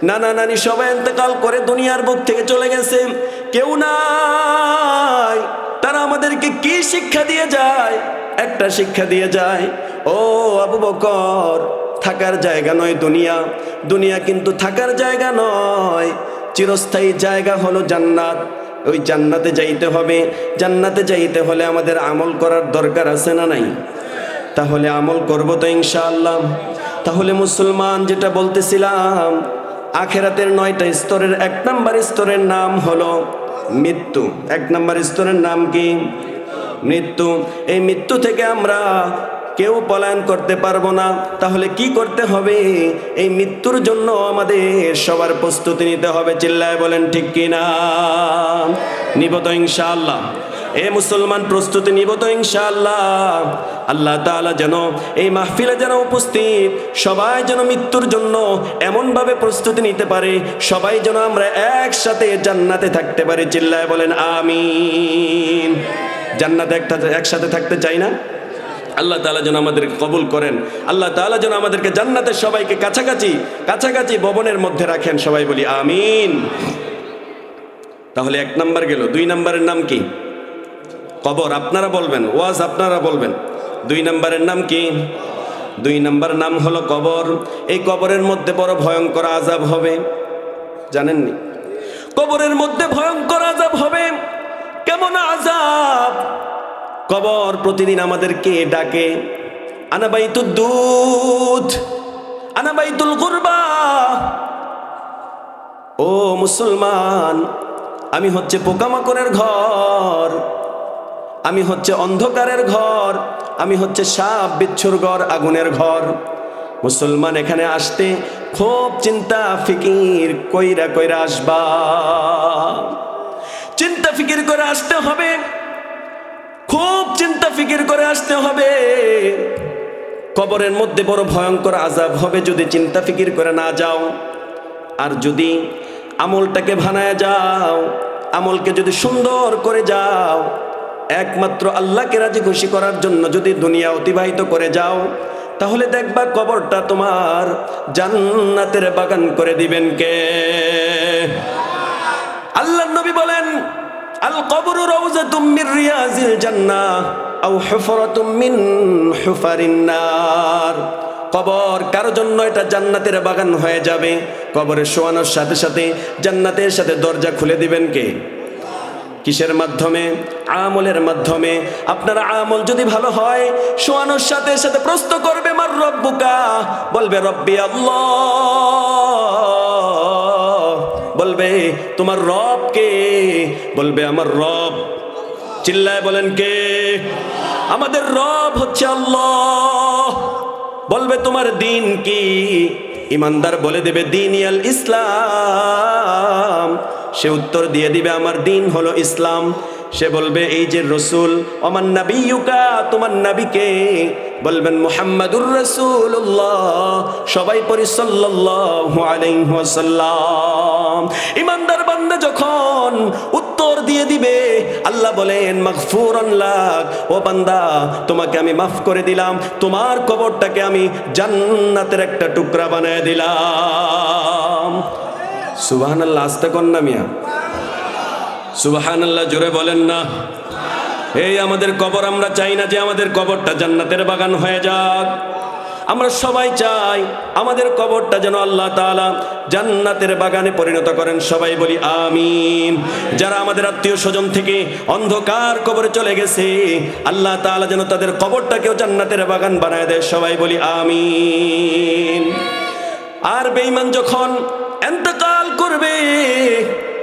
নানা নানি সবাই ইন্তেকাল করে দুনিয়ার বুক থেকে চলে গেছে। কেউ নাই। তারা আমাদেরকে কি শিক্ষা দিয়ে যায়? একটা শিক্ষা দিয়ে যায়, ও আবু বকর, থাকার জায়গা নয় দুনিয়া, দুনিয়া কিন্তু থাকার জায়গা নয়। চিরস্থায়ী জায়গা হলো জান্নাত। ওই জান্নাতে যাইতে হবে। জান্নাতে যাইতে হলে আমাদের আমল করার দরকার আছে না নাই? তাহলে আমল করব তো ইনশাআল্লাহ। তাহলে মুসলমান, যেটা বলতেছিলাম, আখেরাতের 9টা স্তরের 1 নম্বর স্তরের নাম হলো মৃত্যু। 1 নম্বর স্তরের নাম কি? মৃত্যু। এই মৃত্যু থেকে আমরা কেউ পলায়ন করতে পারবো না। তাহলে কি করতে হবে? এই মৃত্যুর জন্য আমাদের সবার প্রস্তুতি নিতে হবে। চিল্লায় বলেন ঠিক কিনা? নিব তো ইনশাআল্লাহ? এ মুসলমান, প্রস্তুতি নিব তো ইনশাআল্লাহ? আল্লাহ তাআলা যেন এই মাহফিলে যেন উপস্থিত সবাই যেন মৃত্যুর জন্য এমনভাবে প্রস্তুতি নিতে পারে, সবাই যেন আমরা একসাথে জান্নাতে থাকতে পারি। চিল্লায় বলেন আমিন। জান্নাতে একসাথে থাকতে চাই না? আল্লাহ তাআলা যেন আমাদেরকে কবুল করেন। আল্লাহ তাআলা যেন আমাদেরকে জান্নাতের সবাইকে কাছাকাছি ভবনের মধ্যে রাখেন। সবাই বলি আমিন। তাহলে 1 নাম্বার গেল। 2 নাম্বারের নাম কি? কবর আপনারা বলবেন, ওয়াজ আপনারা বলবেন। 2 নম্বরের নাম কি? 2 নম্বর নাম হলো কবর। এই কবরের মধ্যে বড় ভয়ঙ্কর আযাব হবে, জানেননি? কবরের মধ্যে ভয়ঙ্কর আযাব হবে। কেমন আযাব? কবর প্রতিদিন আমাদেরকে ডাকে, আনা বাইতুদ দুদ, আনা বাইতুল কুরবা। ও মুসলমান, আমি হচ্ছে পোকামাকড়ের ঘর, আমি হচ্ছে অন্ধকারের ঘর, আমি হচ্ছে সাপ বিচ্ছুর ঘর, আগুনের ঘর। মুসলমান এখানে আসতে খুব চিন্তা ফিকির কইরা কইরা আসবা, চিন্তা ফিকির করে আসতে হবে, খুব চিন্তা ফিকির করে আসতে হবে। কবরের মধ্যে বড় ভয়ঙ্কর আযাব হবে যদি চিন্তা ফিকির করে না যাও। আর যদি আমলটাকে বানায় যাও, আমলকে যদি সুন্দর করে যাও, একমাত্র আল্লাহকে রাজি খুশি করার জন্য যদি দুনিয়া অতিবাহিত করে যাও, তাহলে দেখবা কবরটা তোমার জান্নাতের বাগান করে দিবেন কে? আল্লাহর নবী বলেন, আল কবরু রাউযাতুম মির রিয়াজিল জান্নাহ আও হুফরাতুম মিন হুফারিন নার। কবর কারো জন্য এটা জান্নাতের বাগান হয়ে যাবে। কবরে শোয়ানোর সাথে সাথে জান্নাতের সাথে দরজা খুলে দিবেন কে? কিসের মাধ্যমে? আমলের মাধ্যমে। আপনারা আমল যদি ভালো হয়, শোয়ানোর সাথে সাথে প্রশ্ন করবে মার রব্বুকা, বলবে রব্বি আল্লাহ, বলবে তোমার রব কে? বলবে আমার রব। চিল্লায় বলেন কে? আমাদের রব হচ্ছে আল্লাহ। বলবে তোমার দিন কি? ইমানদার বলে দেবে দিন আল ইসলাম। সে উত্তর দিয়ে দিবে আমার দিন হলো ইসলাম। সে বলবে এই যে রসুল, আমার নাবিয়ুকা, তোমার নবীকে? বলবেন মুহাম্মাদুর রাসূলুল্লাহ। সবাই পড়ি সাল্লাল্লাহু আলাইহি ওয়াসাল্লাম। ইমানদার বান্দা যখন উত্তর দিয়ে দিবে, আল্লাহ বলেন মাগফুরান লাক, ও বান্দা তোমাকে আমি মাফ করে দিলাম, তোমার কবরটাকে আমি জান্নাতের একটা টুকরা বানায় দিলাম। সুবহানাল্লাহ। আস্তে কর না মিয়া, সুবহানাল্লাহ জোরে বলেন না। এই আমাদের কবর, আমরা চাই না যে আমাদের কবরটা জান্নাতের বাগান হয়ে যাক। আমরা সবাই চাই আমাদের কবরটা যেন আল্লাহ তাআলা জান্নাতের বাগানে পরিণত করেন। সবাই বলি আমিন। যারা আমাদের আত্মীয় স্বজন থেকে অন্ধকার কবরে চলে গেছে, আল্লাহ তাআলা যেন তাদের কবরটাকেও জান্নাতের বাগান বানায় দেয়। সবাই বলি আমিন। আর বেঈমান যখন ইন্তেকাল করবে,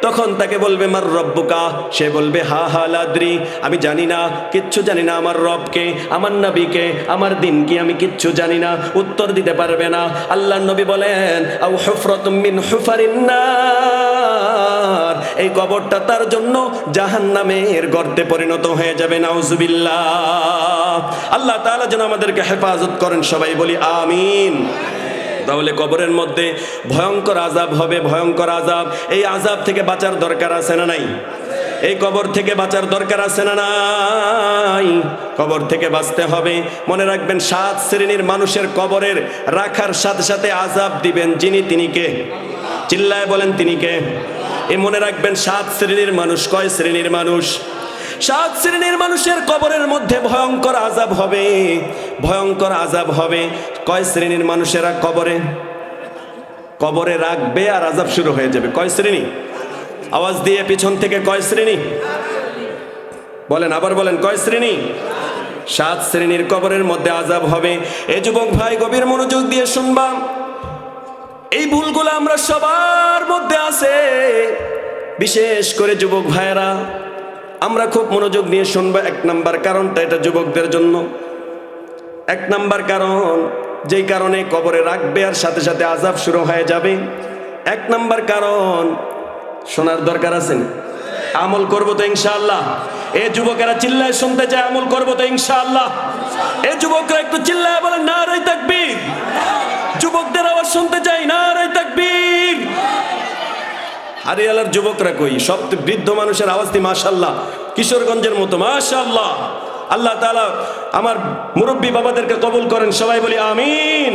তখন তাকে বলবে মার রব্বুকা। সে বলবে হা হা লাদ্রি, আমি জানি না, কিচ্ছু জানি না। আমার রবকে, আমার নবীকে, আমার দিন কি আমি কিচ্ছু জানি না। উত্তর দিতে পারবে না। আল্লাহর নবী বলেন আও হুফরাতুম মিন হুফারিন নার, এই কবরটা তার জন্য জাহান্নামের গর্তে পরিণত হয়ে যাবে। নাউজুবিল্লাহ। আল্লাহ তাআলা যেন আমাদেরকে হেফাজত করেন। সবাই বলি আমিন। তাহলে কবরের মধ্যে ভয়ঙ্কর আযাব হবে, ভয়ঙ্কর আযাব। এই আযাব থেকে বাঁচার দরকার আছে না নাই? এই কবর থেকে বাঁচার দরকার আছে না নাই? কবর থেকে বাঁচতে হবে। মনে রাখবেন 7 শ্রেণীর মানুষের কবরের রাখার সাথে সাথে আযাব দিবেন যিনি, তিনি কে? চিল্লায় বলেন তিনি কে? এই মনে রাখবেন 7 শ্রেণীর মানুষ। কয় শ্রেণীর মানুষ? 7 শ্রেণীর মানুষের কবরের মধ্যে ভয়ঙ্কর আযাব হবে, ভয়ঙ্কর আযাব হবে। কয় শ্রেণীর মানুষেরা কবরে কবরে রাখবে আর আযাব শুরু হয়ে যাবে? কয় শ্রেণী? আওয়াজ দিয়ে পিছন থেকে কয় শ্রেণী বলেন, আবার বলেন, কয় শ্রেণী? 7 শ্রেণীর কবরের মধ্যে আযাব হবে। এই যুবক ভাই গভীর মনোযোগ দিয়ে শুনবা। এই ভুলগুলো আমরা সবার মধ্যে আছে, বিশেষ করে যুবক ভাইয়েরা। আমরা খুব মনোযোগ নিয়ে শুনবো। 1 নাম্বার কারণটা, এটা যুবকদের জন্য। 1 নাম্বার কারণ, যেই কারণে কবরে রাখবে আর সাথে সাথে আযাব শুরু হয়ে যাবে। 1 নাম্বার কারণ শোনার দরকার আছে না? আমল করবো তো ইনশাআল্লাহ। এই যুবকেরা চিল্লায় শুনতে চায়, আমল করবো তো ইনশাআল্লাহ। এই যুবকরা একটু চিল্লায় বলেন নারে তাকবীর। যুবকদের আওয়াজ শুনতে চাই, নারে তাকবীর। হারিয়ালার যুবকরা কই? সব বৃদ্ধ মানুষের আওয়াজ দি মাশাআল্লাহ, কিশোরগঞ্জের মতো মাশাআল্লাহ। আল্লাহ তাআলা আমার মুরব্বী বাবাদেরকে কবুল করেন। সবাই বলি আমিন।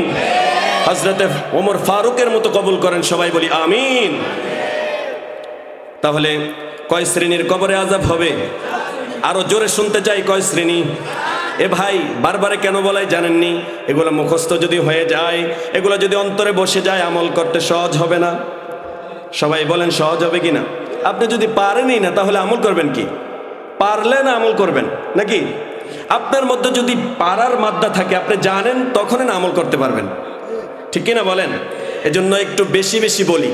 হযরতে ওমর ফারুকের মতো কবুল করেন। সবাই বলি আমিন। তাহলে কয় শ্রেণীর কবরে আযাব হবে? আরো জোরে শুনতে চাই, কয় শ্রেণী? এ ভাই, বারবারে কেন বলাই জানেননি? এগুলো মুখস্থ যদি হয়ে যায়, এগুলো যদি অন্তরে বসে যায়, আমল করতে সহজ হবে না? সবাই বলেন সহজ হবে কিনা? আপনি যদি পারেনই না, তাহলে আমল করবেন কি? পারলে না আমল করবেন নাকি? আপনার মধ্যে যদি পারার মাদ্দা থাকে, আপনি জানেন, তখনই না আমল করতে পারবেন, ঠিক কিনা বলেন? এজন্য একটু বেশি বেশি বলি।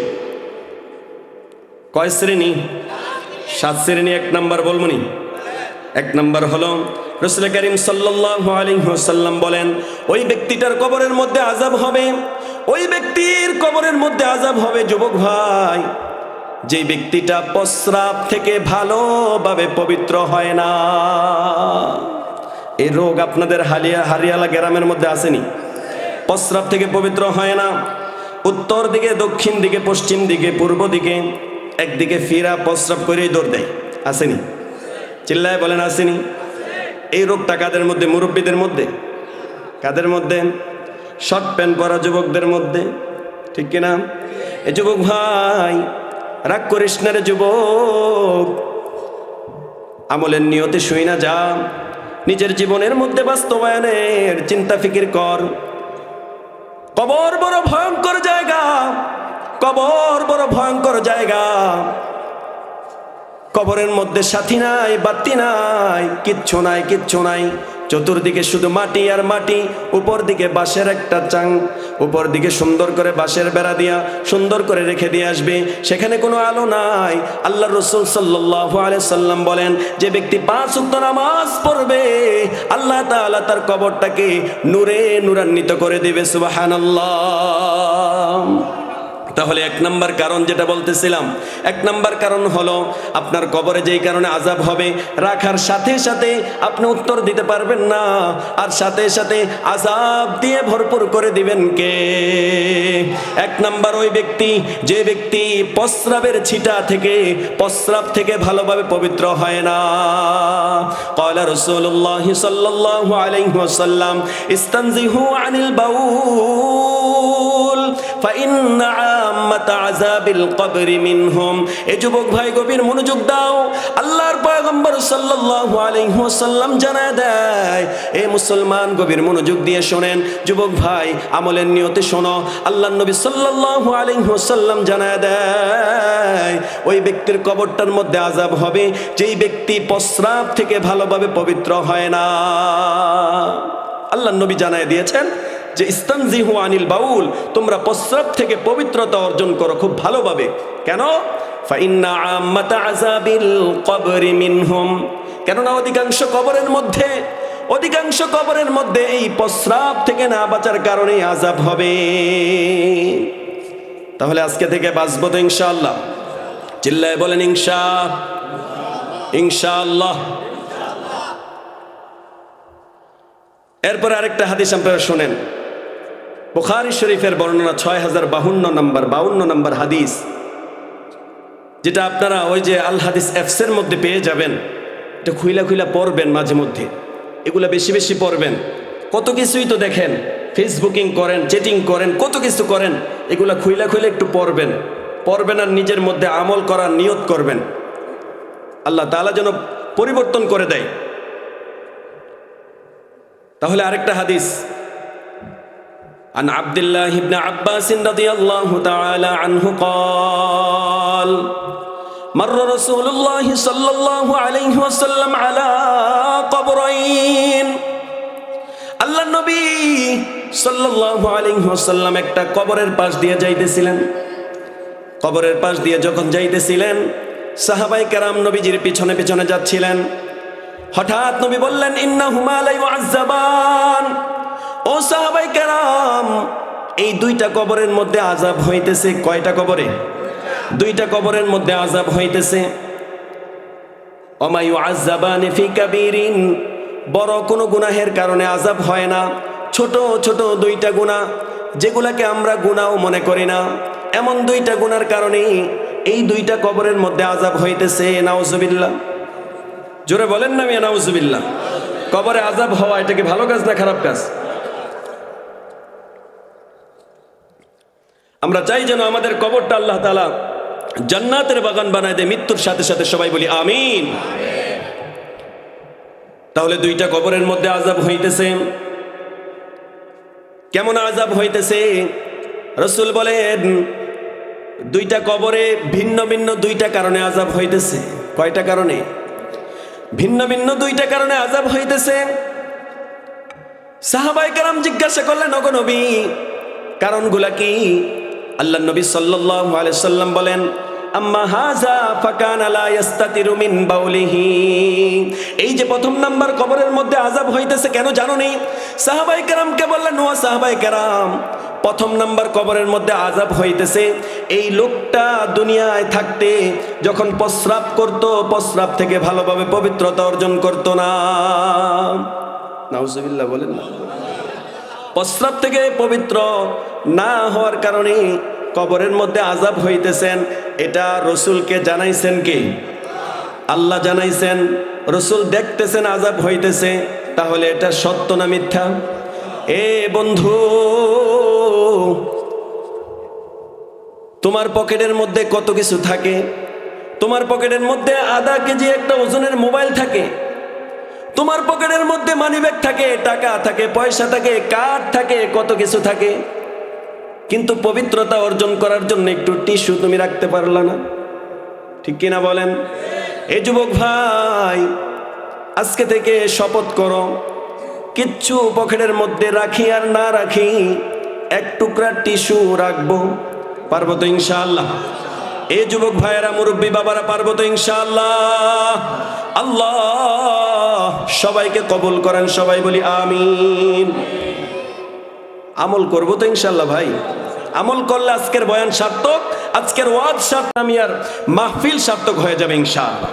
কয় শ্রেণী? 7 শ্রেণী। 1 নাম্বার বলবনি। 1 নাম্বার হলো, রাসূল করিম সাল্লাল্লাহু আলাইহি ওয়াসাল্লাম বলেন, ওই ব্যক্তিটার কবরের মধ্যে আযাব হবে, ওই ব্যক্তির কবরের মধ্যে আযাব হবে যুবক ভাই, যে ব্যক্তিটা প্রস্রাব থেকে ভালোভাবে পবিত্র হয় না। এই রোগ আপনাদের হারিয়ালা গ্রামের মধ্যে আসেনি? প্রস্রাব থেকে পবিত্র হয় না, উত্তর দিকে, দক্ষিণ দিকে, পশ্চিম দিকে, পূর্ব দিকে, একদিকে ফিরা প্রস্রাব করেই দৌড় দেয়, আসেনি? চিল্লায় বলেন আসেনি? এই রোগটা কাদের মধ্যে? মুরব্বীদের মধ্যে। কাদের মধ্যে? শর্ট প্যান্ট পরা যুবকদের মধ্যে, ঠিক কিনা? এ যুবক ভাই, রাগ করিস না রে যুবক, আমলের নিয়তে শুই না যা, নিজের জীবনের মধ্যে বাস্তবায়নের চিন্তা ফিকির কর। কবর বড় ভয়ঙ্কর জায়গা, কবর বড় ভয়ঙ্কর জায়গা। কবরের মধ্যে সাথী নাই, বাতি নাই, কিচ্ছু নাই, কিচ্ছু নাই। চতুর্দিকে শুধু মাটি আর মাটি, উপর দিকে বাঁশের একটা চাং, উপর দিকে সুন্দর করে বাঁশের বেড়া দিয়া সুন্দর করে রেখে দিয়ে আসবে, সেখানে কোনো আলো নাই। আল্লাহ রাসূল সাল্লাল্লাহু আলাইহি সাল্লাম বলেন, যে ব্যক্তি 5 ওয়াক্ত নামাজ পড়বে, আল্লাহ তাআলা তার কবরটাকে নূরে নূরান্বিত করে দিবে। সুবহানাল্লাহ। তাহলে 1 নাম্বার কারণ যেটা বলতেছিলাম, 1 নাম্বার কারণ হলো, আপনার কবরে যেই কারণে আযাব হবে, রাখার সাথে সাথে আপনি উত্তর দিতে পারবেন না, আর সাথে সাথে আযাব দিয়ে ভরপুর করে দিবেন কে? 1 নাম্বার ওই ব্যক্তি, যে ব্যক্তি প্রস্রাবের ছিটা থেকে, প্রস্রাব থেকে ভালোভাবে পবিত্র হয় না। ক্বালা রাসূলুল্লাহ সাল্লাল্লাহু আলাইহি ওয়াসাল্লাম, ইস্তানজিহু আনিল বাউল ফাইন্না আম্মাতা আযাবিল কবরি মিনহুম। এ যুবক ভাই, গভীর মনোযোগ দাও। আল্লাহর পয়গম্বর সাল্লাল্লাহু আলাইহি ওয়াসাল্লাম জানায় দেয়, এ মুসলমান, গভীর মনোযোগ দিয়ে শোনেন। যুবক ভাই, আমলের নিয়তে শোনো। আল্লাহর নবী সাল্লাল্লাহু আলাইহি ওয়াসাল্লাম জানায় দেয়, ওই ব্যক্তির কবরটার মধ্যে আযাব হবে যেই ব্যক্তি প্রস্রাব থেকে ভালোভাবে পবিত্র হয় না। আল্লাহর নবী জানায় দিয়েছেন যে ইস্তানজিহু আনিল বাউল, তোমরা প্রস্রাব থেকে পবিত্রতা অর্জন করো খুব ভালোভাবে। কেন? ফাইন্না আম্মাতা আযাবিল কবরি মিনহুম, কেননা অধিকাংশ কবরের মধ্যে এই প্রস্রাব থেকে না বাঁচার কারণে আযাব হবে। তাহলে আজকে থেকে বাঁচবো তো ইনশাআল্লাহ? চিল্লায় বলেন ইনশাআল্লাহ। এরপর আরেকটা হাদিস আপনারা শোনেন, বুখারী শরীফের বর্ণনা 6052 নম্বর হাদিস, যেটা আপনারা ওই যে আল হাদিস অ্যাপসের মধ্যে পেয়ে যাবেন। এটা খুইলা পড়বেন, মাঝে মধ্যে এগুলা বেশি বেশি পড়বেন। কত কিছুই তো দেখেন, ফেসবুকিং করেন, চ্যাটিং করেন, কত কিছু করেন। এগুলা খুইলা একটু পড়বেন আর নিজের মধ্যে আমল করার নিয়ত করবেন, আল্লাহ তাআলা যেন পরিবর্তন করে দেয়। তাহলে আরেকটা হাদিস, عن عبد الله بن عباس رضي الله تعالى عنه قال مر رسول الله صلى الله عليه وسلم على قبرين। আল্লাহ নবী সাল্লাল্লাহু আলাইহি ওয়াসাল্লাম একটা কবরের পাশ দিয়ে যাইতেছিলেন। কবরের পাশ দিয়ে যখন যাইতেছিলেন, সাহাবায়ে কেরাম নবীজির পিছনে পিছনে যাচ্ছিলেন। হঠাৎ নবী বললেন, ইন্নাহুমা লা ইউআযাবান। ও সাহাবায়ে কেরাম, এই 2টা কবরের মধ্যে আযাব হইতেছে। কয়টা কবরে? 2টা কবরের মধ্যে আযাব হইতেছে। ওমা ইউআযাবানি ফি কাবীরিন, বড় কোনো গুনাহের কারণে আযাব হয় না। ছোট ছোট 2টা গুনাহ, যেগুলাকে আমরা গুনাহও মনে করি না, এমন 2টা গুনার কারণে এই 2টা কবরের মধ্যে আযাব হইতেছে। নাউজুবিল্লাহ। জোরে বলেন না মিয়া নাউজুবিল্লাহ। কবরে আযাব হওয়া, এটা কি ভালো কাজ না খারাপ কাজ? আমরা চাই যেন আমাদের কবরটা আল্লাহ তাআলা জান্নাতের বাগান বানায় দেয় মৃত্যুর সাথে সাথে। সবাই বলি আমিন। তাহলে দুইটা কবরের মধ্যে আযাব হইতেছে। কেমন আযাব হইতেছে? রাসূল বলেন দুইটা কবরে ভিন্ন ভিন্ন দুইটা কারণে আযাব হইতেছে। কয়টা কারণে? ভিন্ন ভিন্ন দুইটা কারণে আযাব হইতেছে। সাহাবায়ে কেরাম জিজ্ঞাসা করলেন, ওগো নবী, কারণগুলা কি? আল্লাহর নবী সাল্লাল্লাহু আলাইহি সাল্লাম বলেন, আম্মা হাযা ফাকানা লা ইস্তাতিরু মিন বাউলিহি। এই যে প্রথম নাম্বার কবরের মধ্যে আযাব হইতেছে, কেন জানো নি? সাহাবায়ে কেরামকে বললেন, ও সাহাবায়ে কেরাম, প্রথম নাম্বার কবরের মধ্যে আযাব হইতেছে এই লোকটা দুনিয়ায় থাকতে যখন প্রস্রাব করত, প্রস্রাব থেকে ভালোভাবে পবিত্রতা অর্জন করত না। নাউজুবিল্লাহ বলেন না। প্রস্রাব থেকে পবিত্র না হওয়ার কারণে কবরের মধ্যে আযাব হইতেছেন। এটা রসুলকে জানাইছেন কি? আল্লাহ জানাইছেন। রসুল দেখতেছেন আযাব হইতেছে, তাহলে এটা সত্য না মিথ্যা? এ বন্ধু, তোমার পকেটের মধ্যে কত কিছু থাকে। তোমার পকেটের মধ্যে আধা কেজি একটা ওজনের মোবাইল থাকে, তোমার পকেটের মধ্যে মানিব্যাগ থাকে, টাকা থাকে, পয়সা থাকে, কার্ড থাকে, কত কিছু থাকে, কিন্তু পবিত্রতা অর্জন করার জন্য একটু টিস্যু তুমি রাখতে পারলা না। ঠিক কিনা বলেন? এই যুবক ভাই, আজকে থেকে শপথ করো, কিচ্ছু পকেটের মধ্যে রাখি আর না রাখি, এক টুকরা টিস্যু রাখবো। পারবো তো ইনশাআল্লাহ? এই যুবক ভাইয়েরা, মুরব্বী বাবারা, পারবো তো ইনশাআল্লাহ? আল্লাহ সবাইকে কবুল করেন, সবাই বলি আমিন। আমল করবো তো ইনশাআল্লাহ ভাই? আমল করলে আজকের বয়ান সার্থক, আজকের ওয়াজ সার্থক, আমি আর মাহফিল সার্থক হয়ে যাবে ইনশাআল্লাহ।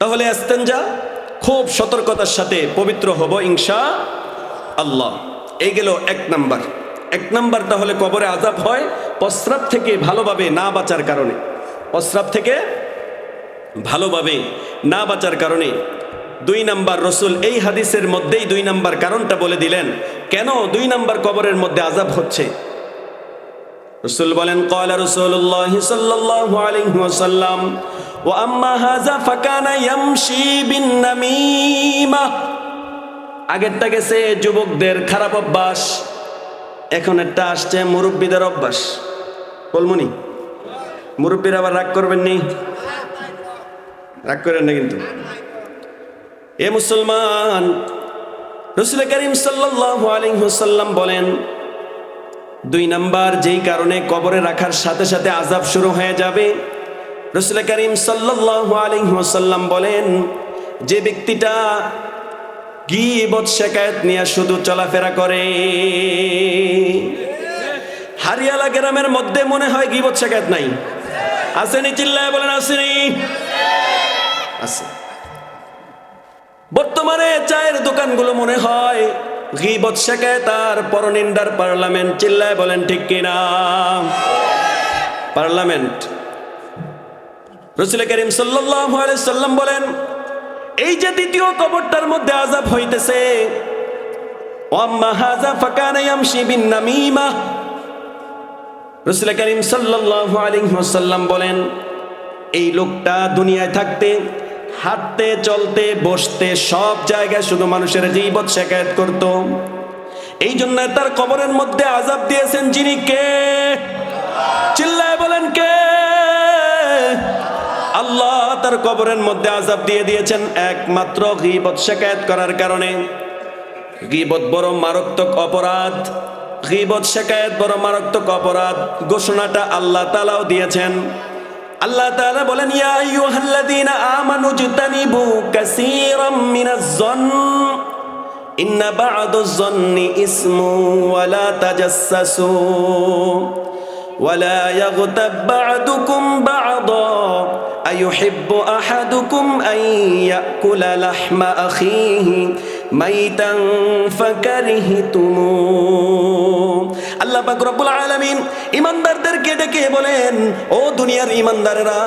তাহলে ইস্তেনজা খুব সতর্কতার সাথে পবিত্র হব ইনশাআল্লাহ। এই গেল এক নাম্বার। এক নাম্বার, তাহলে কবরে আযাব হয় প্রস্রাব থেকে ভালোভাবে না বাঁচার কারণে। প্রস্রাব থেকে ভালোভাবে না বাঁচার কারণে। দুই নাম্বার, রসুল এই হাদিসের মধ্যেই দুই নাম্বার কারণটা বলে দিলেন, কেন দুই নাম্বার কবরের মধ্যে আযাব হচ্ছে। রসুল বলেন, ক্বালা রাসূলুল্লাহ সাল্লাল্লাহু আলাইহি ওয়াসাল্লাম, ওয়া আম্মা হাযা ফাকানা ইয়ামশি বিন নামিমা। আগেরটা গেছে যুবকদের খারাপ অভ্যাস, এখন একটা আসছে মুরব্বীদের অভ্যাস। বলমুনি, মুরব্বীরা আবার রাগ করবেন নি, রাগ করেন না কিন্তু। এ মুসলমান, রাসূল করিম সাল্লাল্লাহু আলাইহি ওয়াসাল্লাম বলেন, দুই নাম্বার যেই কারণে কবরে রাখার সাথে সাথে আযাব শুরু হয়ে যাবে, রাসূল করিম সাল্লাল্লাহু আলাইহি ওয়াসাল্লাম বলেন, যে ব্যক্তিটা গীবত শিকায়ত নিয়ে শুধু চলাফেরা করে। হারিয়ালা গ্রামের মধ্যে মনে হয় গীবত শিকায়ত নাই, আসেনি? চিল্লায় বলেন আসেনি? আছে। বর্তমানে চায়ের দোকানগুলো মনে হয় গীবত শিকায়ত আর পরনিন্দার পার্লামেন্ট। চিল্লায় বলেন ঠিক কিনা? পার্লামেন্ট। রাসূল করিম সাল্লাল্লাহু আলাইহি সাল্লাম বলেন, এই যে দ্বিতীয় কবরটার মধ্যে আযাব হইতেছে, ওয়াম্মা হাযা ফাকানা ইয়ামশি বিন নামিমা। রাসূল করিম সাল্লাল্লাহু আলাইহি ওয়াসাল্লাম বলেন, এই লোকটা দুনিয়ায় থাকতে হাঁটতে, চলতে, বসতে, সব জায়গায় শুধু মানুষের গীবত শিকায়ত করত। এই জন্য তার কবরের মধ্যে আযাব দিয়েছেন যিনি কে? চিল্লায় বলেন কে? আল্লাহ তার কবরের মধ্যে আযাব দিয়ে দিয়েছেন একমাত্র গীবত শিকায়ত করার কারণে। গীবত বড় মারাত্মক অপরাধ, গীবত শিকায়ত বড় মারাত্মক অপরাধ। ঘোষণাটা আল্লাহ তাআলাও দিয়েছেন। আল্লাহ তাআলা বলেন, ইয়া আইয়ুহাল্লাযীনা আমানু ইজতানিবু কাসীরাম মিনাজ-যন্ন ইন্না বা'দাজ-যন্নি ইসমু ওয়া লা তাজাসসাসু ওয়া লা ইয়াগতাব বা'দুকুম বা'দা আইয়ুহিব্বু আহাদুকুম আন ইয়াকুলা লাহমা আখিহি মাইতান ফাকারিহতুমু। আল্লাহ পাক রব্বুল আলামিন ঈমানদারদেরকে ডেকে বলেন, ও দুনিয়ার ঈমানদারেরা,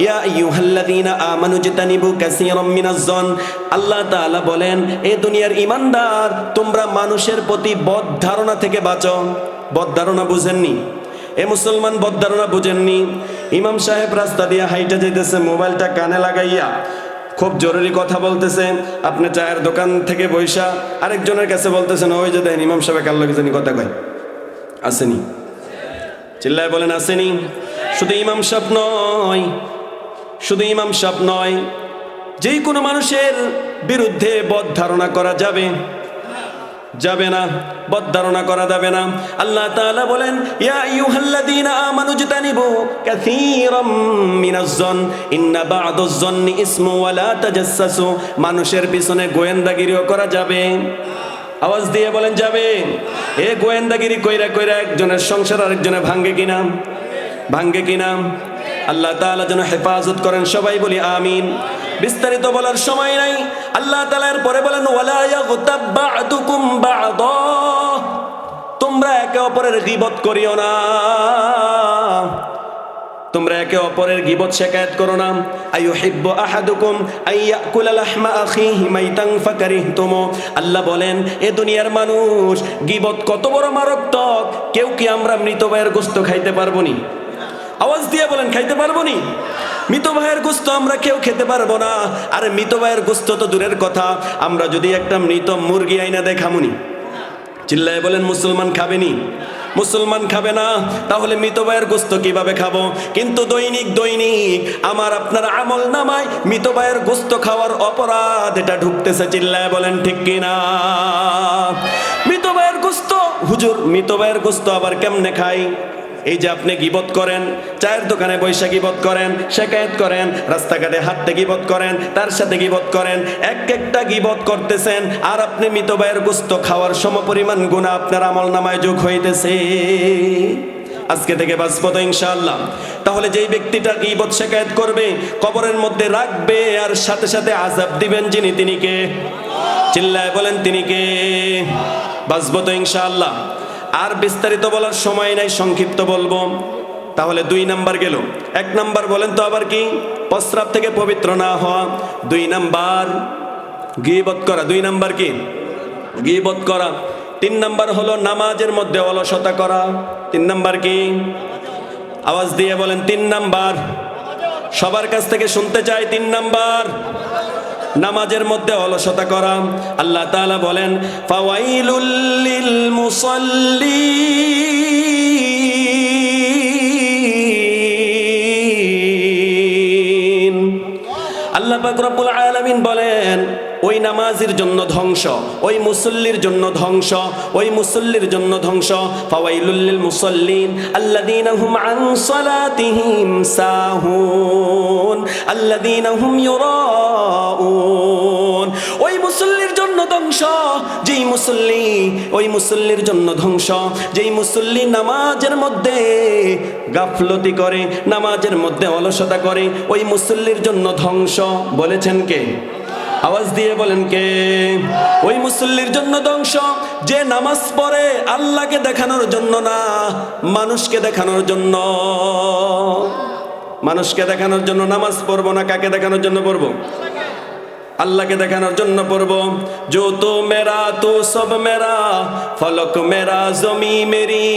ইয়া আইয়ুহাল্লাযীনা আমানু ইজতানিবু কাসীরাম মিনাজ-যন্ন। আল্লাহ তাআলা বলেন, এ দুনিয়ার ঈমানদার, তোমরা মানুষের প্রতি বদ ধারণা থেকে বাঁচো। বদ ধারণা বুঝেননি? এ মুসলমান বদ্ধারণা বুঝেননি? ইমাম সাহেব রাস্তা দিয়ে হাইটে যেতেছে, মোবাইলটা কানে লাগাইয়া খুব জরুরি কথা বলতেছে। আপনি চায়ের দোকান থেকে বৈশা আরেকজনের কাছে বলতেছেন, ওই যে দেন ইমাম সাহেব কার লগে জানি কথা কয়। আসেনি? চিল্লায় বলেন আসেনি? শুধু ইমাম সাহেব নয়, শুধু ইমাম সাহেব নয়, যেই কোনো মানুষের বিরুদ্ধে বদ ধারণা করা যাবে যাবে না, বদ ধারণা করা যাবে না। আল্লাহ তাআলা বলেন, ইয়া আইয়ুহাল্লাযীনা আমানু ইজতানিবু কাসীরাম মিনাজ-জন ইন্না বা'দাজ-জন্নি ইসমু ওয়া লা তাজাসসাসু। মানুষের পিছনে গোয়েন্দাগিরিও করা যাবে। আওয়াজ দিয়ে বলেন যাবে? এ গোয়েন্দাগিরি কইরা কইরা একজনের সংসার আরেকজনে ভাঙ্গে কিনা? ভাঙ্গে কিনা? আল্লাহ তাআলা যেন হেফাজত করেন, সবাই বলি আমিন। বিস্তারিত বলার সময় নাই। আল্লাহ তাআলা এর পরে বলেন, ওয়ালা ইয়াগতাব বা'দুকুম বা'দা। তোমরা একে অপরের গীবত করিও না, তোমরা একে অপরের গীবত শিকায়ত করো না। আইয়ুহিব্বু আহাদুকুম আইয়াকুলা লাহমা আখিহি মাইতান ফাকারিহতুম। আল্লাহ বলেন, এ দুনিয়ার মানুষ, গীবত কত বড় মারাত্মক। কেউ কি আমরা মৃত ভাইয়ের গোশত খাইতে পারবো নি? আওয়াজ দিয়ে বলেন, খাইতে পারবো নি? মৃত ভাইয়ের গোশত আমরা কেউ খেতে পারবো না। আর মৃত ভাইয়ের গোশত তো দূরের কথা, আমরা যদি একটা মৃত মুরগি আইনা দেখামুনি, চিল্লায় বলেন মুসলমান খাবেনি? মুসলমান খাবে না। তাহলে মৃত ভাইয়ের গোশত কিভাবে খাবো? কিন্তু দৈনিক দৈনিক আমার আপনার আমল নামায় মৃত ভাইয়ের গোশত খাওয়ার অপরাধ এটা ঢুকতেছে। চিল্লায় বলেন ঠিক কিনা? মৃত ভাইয়ের গোশত, হুজুর মৃত ভাইয়ের গোশত আবার কেমনে খাই? এই যে আপনি গীবত করেন, চায়ের দোকানে বৈশা গীবত করেন, শিকায়েত করেন, রাস্তাঘাটে হাঁটতে গীবত করেন, তার সাথে গীবত করেন, এক একটা গীবত করতেছেন, আর আপনি মৃত ভাইয়ের গোশত খাওয়ার সমপরিমাণ গুনাহ আপনার আমলনামায় যোগ হইতেছে। আজকে থেকে বাঁচবো তো ইনশাআল্লাহ? তাহলে যেই ব্যক্তিটা গীবত শিকায়েত করবে, কবরের মধ্যে রাখবে, আর সাথে সাথে আযাব দিবেন যিনি, তিনি কে? চিল্লায় বলেন তিনি কে? বাঁচবো তো ইনশাআল্লাহ? আর বিস্তারিত বলার সময় নাই, সংক্ষিপ্ত বলবো। তাহলে 2 নাম্বার গেল। 1 নাম্বার বলেন তো আবার কি? প্রস্রাব থেকে পবিত্র না হওয়া। 2 নাম্বার গীবত করা। 2 নাম্বার কি? গীবত করা। 3 নাম্বার হলো নামাজের মধ্যে অলসতা করা। 3 নাম্বার কি? আওয়াজ দিয়ে বলেন 3 নাম্বার। সবার কাছ থেকে শুনতে চাই 3 নাম্বার। নামাজের মধ্যে অলসতা করা। আল্লাহ তাআলা বলেন, ফাওয়াইলুল লিল মুসাল্লিন। আল্লাহ পাক রব্বুল আলামিন বলেন, ওই নামাজের জন্য ধ্বংস, ওই মুসল্লির জন্য ধ্বংস, ওই মুসল্লির জন্য ধ্বংস। ফাওয়াইলুল লিল মুসাল্লিন আল্লাযীনা হুম আন সালাতিহিম সাহুন আল্লাযীনা হুম ইউরাউন। ওই মুসল্লির জন্য ধ্বংস, যেই মুসল্লি, ওই মুসল্লির জন্য ধ্বংস যেই মুসল্লি নামাজের মধ্যে গাফলতি করে, নামাজের মধ্যে অলসতা করে, ওই মুসল্লির জন্য ধ্বংস। বলেছেন কে? আওয়াজ দিয়ে বলেন কে? ওই মুসল্লির জন্য ধ্বংস যে নামাজ পড়ে আল্লাহকে দেখানোর জন্য না, মানুষকে দেখানোর জন্য। মানুষকে দেখানোর জন্য নামাজ পড়বো না, কাকে দেখানোর জন্য পড়বো? আল্লাহকে দেখানোর জন্য পড়বো। जो तो मेरा तो सब मेरा, फलक मेरा जमी मेरी,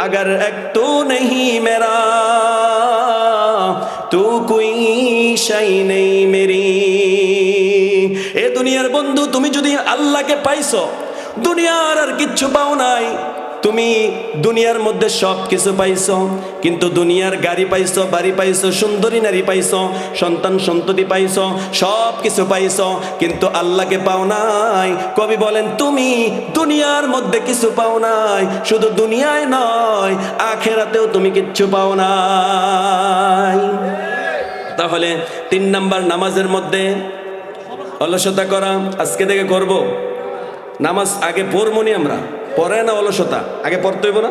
अगर एक तो नहीं मेरा तू कोई शै नहीं मेरी। এ দুনিয়ার বন্ধু, তুমি যদি আল্লাহকে পাইছো, দুনিয়ার আর কিচ্ছু পাও নাই। তুমি দুনিয়ার মধ্যে সব কিছু পাইছো, কিন্তু দুনিয়ার গাড়ি পাইছো, বাড়ি পাইছো, সুন্দরী নারী পাইছো, সন্তান সন্ততি পাইছো, সব কিছু পাইছো, কিন্তু আল্লাহকে পাও নাই। কবি বলেন, তুমি দুনিয়ার মধ্যে কিছু পাও নাই, শুধু দুনিয়ায় নয় আখিরাতেও তুমি কিচ্ছু পাও নাই। তাহলে 3 নাম্বার নামাজের মধ্যে অলসতা করা। আজকে থেকে করব। নামাজ আগে পড়বো নি আমরা, পড়ে না অলসতা? আগে পড়তে হইব না?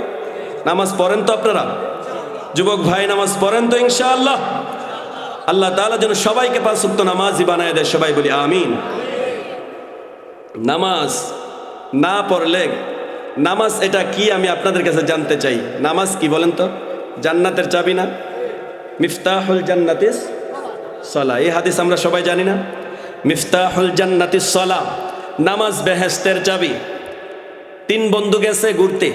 নামাজ পড়েন তো আপনারা? যুবক ভাই নামাজ পড়েন তো ইনশাআল্লাহ? আল্লাহ তাআলা যেন সবাইকে 5 ওয়াক্ত নামাজি বানায় দেয়, সবাই বলি আমিন। নামাজ না পড়লে, নামাজ এটা কি আমি আপনাদের কাছে জানতে চাই। নামাজ কি বলেন তো? জান্নাতের চাবি না? মিফতাহুল জান্নাতিস সালাহ। এই হাদিস আমরা সবাই জানি না? মিফতাহুল জান্নাতিস সালাহ, নামাজ বেহেশতের চাবি। 3 বন্ধু গেছে ঘুরতে,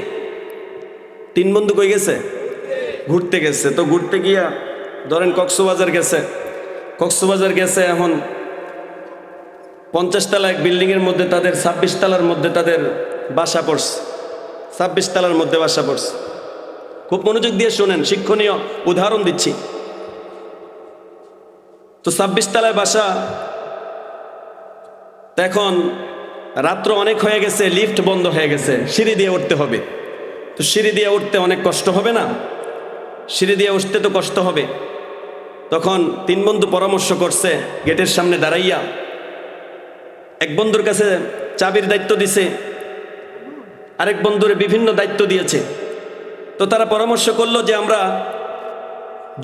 তিন বন্ধু কই গেছে? ঘুরতে গেছে। তো ঘুরতে গিয়া ধরেন কক্সবাজার গেছে, এখন 50 তলা এক বিল্ডিংয়ের মধ্যে তাদের 26 তলার মধ্যে তাদের বাসা পড়ছে, 26 তলার মধ্যে বাসা পড়ছে। খুব মনোযোগ দিয়ে শোনেন, শিক্ষণীয় উদাহরণ দিচ্ছি। তো 26 তলায় বাসা। তো এখন রাত্র অনেক হয়ে গেছে, লিফট বন্ধ হয়ে গেছে, সিঁড়ি দিয়ে উঠতে হবে। তো সিঁড়ি দিয়ে উঠতে অনেক কষ্ট হবে না? সিঁড়ি দিয়ে উঠতে তো কষ্ট হবে। তখন তিন বন্ধু পরামর্শ করছে, গেটের সামনে দাঁড়াইয়া এক বন্ধুর কাছে চাবির দায়িত্ব দিছে, আরেক বন্ধুর বিভিন্ন দায়িত্ব দিয়েছে। তো তারা পরামর্শ করলো যে আমরা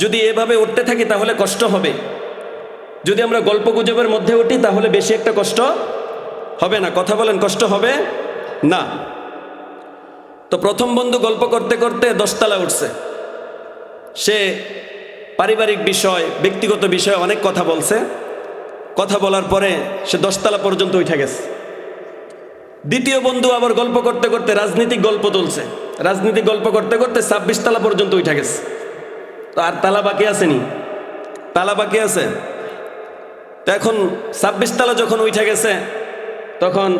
যদি এভাবে উঠতে থাকি তাহলে কষ্ট হবে, যদি আমরা গল্প গুজবের মধ্যে উঠি তাহলে বেশি একটা কষ্ট হবে না। কথা বলেন, কষ্ট হবে না। তো প্রথম বন্ধু গল্প করতে করতে 10 তলা উঠছে। সে পারিবারিক বিষয়, ব্যক্তিগত বিষয়ে অনেক কথা বলছে। কথা বলার পরে সে 10 তলা পর্যন্ত উঠে গেছে। দ্বিতীয় বন্ধু আবার গল্প করতে করতে রাজনীতিক গল্প তুলছে, রাজনীতিক গল্প করতে করতে 26 তলা পর্যন্ত উঠে গেছে। তো আর তালা বাকি আসেনি, তালা বাকি আছে। তো এখন 26 তলা যখন উঠে গেছে, তখন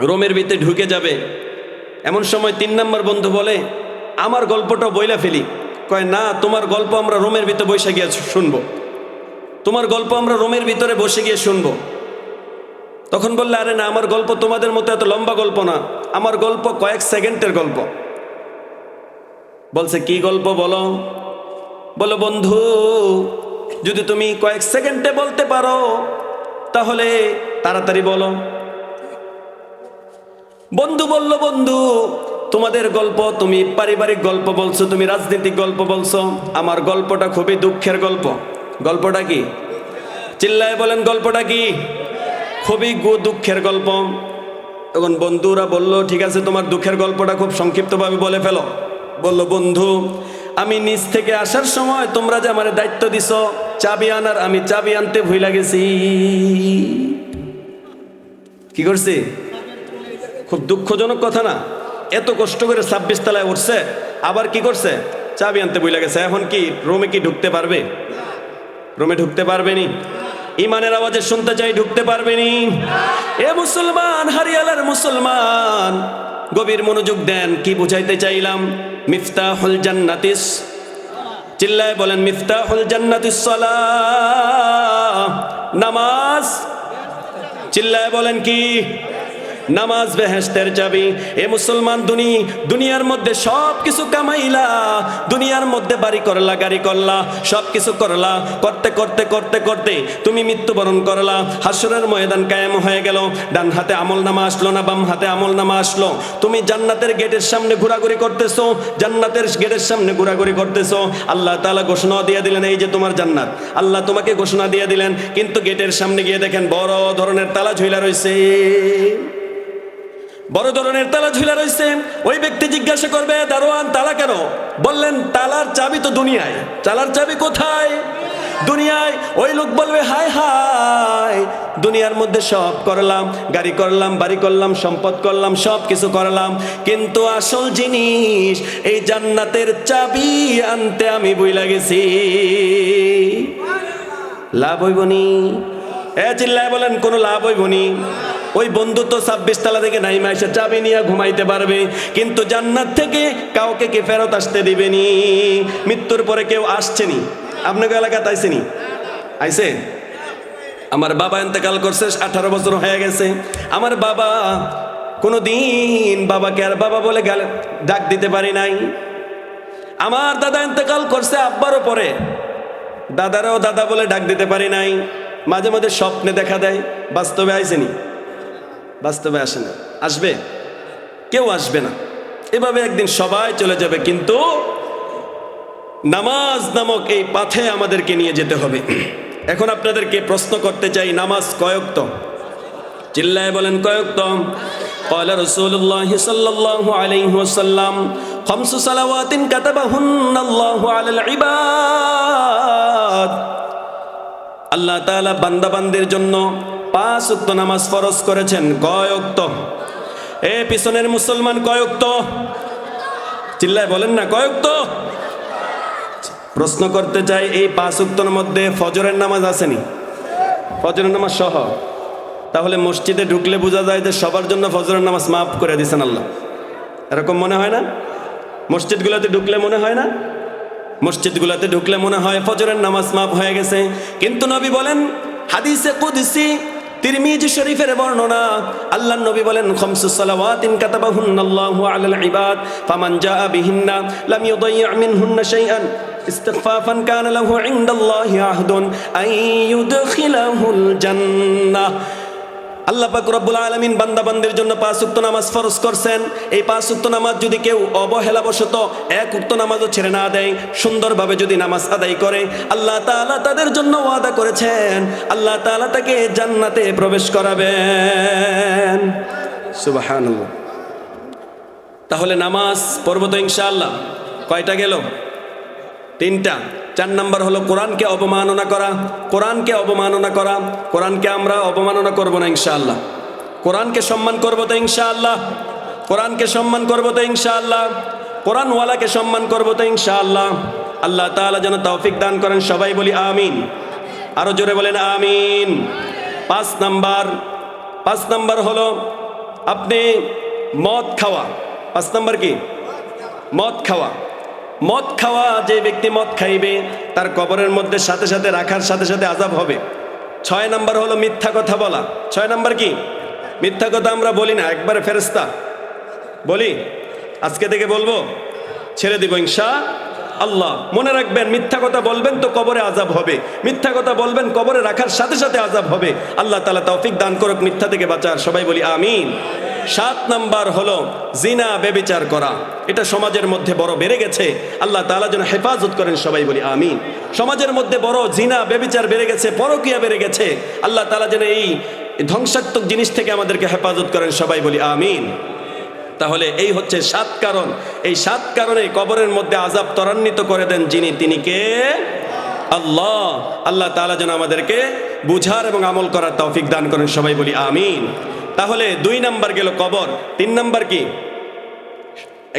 রোমের ভিতরে ঢুকে যাবে, এমন সময় 3 নম্বর বন্ধু বলে, আমার গল্পটা বইলা ফেলি। কয়, না, তোমার গল্প আমরা রোমের ভিতরে বসে গিয়ে শুনবো, তোমার গল্প আমরা রোমের ভিতরে বসে গিয়ে শুনবো। তখন বললে, আরে না, আমার গল্প তোমাদের মতো এত লম্বা গল্প না, আমার গল্প কয়েক সেকেন্ডের গল্প। বলছে, কি গল্প বলো? বলো, বন্ধু, যদি তুমি কয়েক সেকেন্ডে বলতে পারো তাহলে তাড়াতাড়ি বলো। বন্ধু বলল, বন্ধু, তোমাদের গল্প, তুমি পারিবারিক গল্প বলছো, তুমি রাজনৈতিক গল্প বলছো, আমার গল্পটা খুবই দুঃখের গল্প। গল্পটা কি? চিল্লায় বলেন, গল্পটা কি? খুবই দুঃখের গল্প। তখন বন্ধুরা বলল, ঠিক আছে, তোমার দুঃখের গল্পটা খুব সংক্ষিপ্তভাবে বলে ফেলো। বলল, বন্ধু, আমি নিচ থেকে আসার সময় তোমরা যে আমার দায়িত্ব দিছো চাবি আনার, আমি চাবি আনতে ভুইলা গেছি। কি করছি? খুব দুঃখজনক কথা না? এত কষ্ট করে 26 তলায় উঠছে, আবার কি করছে? চাবি আনতে ভুইলা গেছে। এখন কি রোমে কি ঢুকতে পারবে? রোমে ঢুকতে পারবে নি? ইমানের আওয়াজে শুনতে চাই, ঢুকতে পারবে নি? এ মুসলমান, হারিয়ালার মুসলমান, গভীর মনোযোগ দেন, কি বুঝাইতে চাইলাম। মিফতাহুল জান্নাতিস, চিল্লায় বলেন, মিফতাহুল জান্নাতিস সালাহ, নামাজ। চিল্লায় বলেন, কি? নামাজ বেহেশতের চাবি। এ মুসলমান, দুনিয়ার মধ্যে সব কিছু কামাইলা, দুনিয়ার মধ্যে বাড়ি করলা, গাড়ি করলা, সব কিছু করলা, করতে করতে করতে করতে তুমি মৃত্যুবরণ করলা। হাসরের ময়দান কায়েম হয়ে গেল, ডান হাতে আমলনামা আসলো না, বাম হাতে আমলনামা আসলো। তুমি জান্নাতের গেটের সামনে ঘোরাঘুরি করতেছো, জান্নাতের গেটের সামনে ঘোরাঘুরি করতেছো। আল্লাহ তাআলা ঘোষণা দিয়ে দিলেন, এই যে তোমার জান্নাত। আল্লাহ তোমাকে ঘোষণা দিয়ে দিলেন, কিন্তু গেটের সামনে গিয়ে দেখেন বড় ধরনের তালা ঝুলা রয়েছে, বড় ধরনের তালা ঝুলা রয়েছে। ওই ব্যক্তি জিজ্ঞাসা করবে, দারোয়ান, তালা কেন? বললেন, তালার চাবি তো দুনিয়ায়। তালার চাবি কোথায়? দুনিয়ায়। ওই লোক বলবে, হায় হায়, দুনিয়ার মধ্যে সব করলাম, গাড়ি করলাম, বাড়ি করলাম, সম্পদ করলাম, সব কিছু করলাম, কিন্তু আসল জিনিস এই জান্নাতের চাবি আনতে আমি ভুইলা গেছি। লাভ হইবনি? চিল্লায় বলেন, কোনো লাভ হইবনি? ওই বন্ধু তো 26 তলা থেকে নাইমা এসে চাবি নিয়ে ঘুমাইতে পারবে, কিন্তু জান্নাত থেকে কাউকে কে ফেরত আসতে দিবেনি। মৃত্যুর পরে কেউ আসছেনি? আপনাকে এলাকাতে আইসেনি? আইসে? আমার বাবা ইন্তেকাল করছে, 18 বছর হয়ে গেছে। আমার বাবা কোনো দিন বাবাকে আর বাবা বলে ডাক দিতে পারি নাই। আমার দাদা ইন্তেকাল করছে আব্বারও পরে, দাদারাও দাদা বলে ডাক দিতে পারি নাই। মাঝে মাঝে স্বপ্নে দেখা দেয়, বাস্তবে আইসেনি? বাস্তবে আসে না। আসবে? কেউ আসবে না। এভাবে একদিন সবাই চলে যাবে, কিন্তু নামাজ নামক এই পথে আমাদেরকে নিয়ে যেতে হবে। এখন আপনাদেরকে প্রশ্ন করতে চাই, নামাজ কয় ওয়াক্ত? চিল্লায় বলেন, কয় ওয়াক্ত? ক্বালা রাসূলুল্লাহ সাল্লাল্লাহু আলাইহি ওয়াসাল্লাম, খামসু সালাওয়াতিন কাতাবাহুন্নাল্লাহু আলাল ইবাদ। আল্লাহ তাআলা বান্দাবান্দির জন্য 5 ওয়াক্ত নামাজ ফরজ করেছেন। কয় ওয়াক্ত? এ পিছনের মুসলমান, কয় ওয়াক্ত? চিল্লায় বলেন না, কয় ওয়াক্ত? প্রশ্ন করতে চাই, এই 5 ওয়াক্তের মধ্যে ফজরের নামাজ আসেনি? ফজরের নামাজ সহ? তাহলে মসজিদে ঢুকলে বোঝা যায় যে সবার জন্য ফজরের নামাজ মাফ করে দিয়েছেন আল্লাহ। এরকম মনে হয় না? মসজিদগুলোতে ঢুকলে মনে হয় না? মসজিদগুলোতে ঢুকলে মনে হয় ফজরের নামাজ মাফ হয়ে গেছে। কিন্তু নবী বলেন, হাদিসে কুদসি তিরমিজি শরীফের বর্ণনা, আল্লাহর নবী বলেন, খামসুস সালাওয়াতিন কাতাবাহুন্নাল্লাহু আলাল ইবাদ ফামান জাআ বিহিন্না লাম ইউদাইয়্যা মিনহুন্না শাইআন ইস্তিগফাফান কানা লাহু ইনদাল্লাহি আহদুন আন ইউদখিলাহুল জান্নাহ। আল্লাহ পাক রব্বুল আলামিন বান্দাবান্দির জন্য 5 ওয়াক্ত নামাজ ফরজ করছেন। এই 5 ওয়াক্ত নামাজ যদি কেউ অবহেলাবশত 1 ওয়াক্ত নামাজও ছেড়ে না দেয়, সুন্দরভাবে যদি নামাজ আদায় করে, আল্লাহ তাআলা তাদের জন্য ওয়াদা করেছেন, আল্লাহ তাআলা তাকে জান্নাতে প্রবেশ করাবেন। সুবহানাল্লাহ। তাহলে নামাজ পড়ব তো ইনশাআল্লাহ। কয়টা গেল? 3টা। 4 নাম্বার হলো কোরআনকে অবমাননা করা। কোরআনকে অবমাননা করা। কোরআনকে আমরা অবমাননা করব না ইনশাআল্লাহ। কোরআনকে সম্মান করব তো ইনশাআল্লাহ। কোরআনকে সম্মান করব তো ইনশাআল্লাহ। কোরআনওয়ালাকে সম্মান করব তো ইনশাআল্লাহ। আল্লাহ তাআলা যেন তৌফিক দান করেন, সবাই বলি আমিন। আরো জোরে বলেন আমিন। 5 নাম্বার হলো আপনি মদ খাওয়া। 5 নাম্বার কি? মদ খাওয়া। মদ খাওয়া, যে ব্যক্তি মদ খাইবে তার কবরের মধ্যে সাথে সাথে রাখার সাথে সাথে আযাব হবে। 6 নাম্বার হলো মিথ্যা কথা বলা। 6 নাম্বার কি? মিথ্যা কথা আমরা বলি না, একবারে ফেরেশতা বলি। আজকে থেকে বলবো, ছেড়ে দিব ইনশাআল্লাহ। মনে রাখবেন, মিথ্যা কথা বলবেন তো কবরে আযাব হবে, মিথ্যা কথা বলবেন কবরে রাখার সাথে সাথে আযাব হবে। আল্লাহ তাআলা তৌফিক দান করুক মিথ্যা থেকে বাঁচার, সবাই বলি আমিন। 7 নাম্বার হলো জিনা, ব্যভিচার করা। এটা সমাজের মধ্যে বড় বেড়ে গেছে, আল্লাহ তাআলা যেন হেফাজত করেন, সবাই বলি আমিন। সমাজের মধ্যে বড় জিনা, ব্যভিচার বেড়ে গেছে, পরকীয়া বেড়ে গেছে, আল্লাহ তাআলা যেন এই ধ্বংসাত্মক জিনিস থেকে আমাদেরকে হেফাজত করেন, সবাই বলি আমিন। তাহলে এই হচ্ছে 7 কারণ। এই 7 কারণে কবরের মধ্যে আযাব ত্বরান্বিত করে দেন যিনি, তিনি কে? আল্লাহ। আল্লাহ তাআলা যেন আমাদেরকে বুঝার এবং আমল করার তৌফিক দান করেন, সবাই বলি আমিন। তাহলে 2 নাম্বার গেল কবর। 3 নাম্বার কি?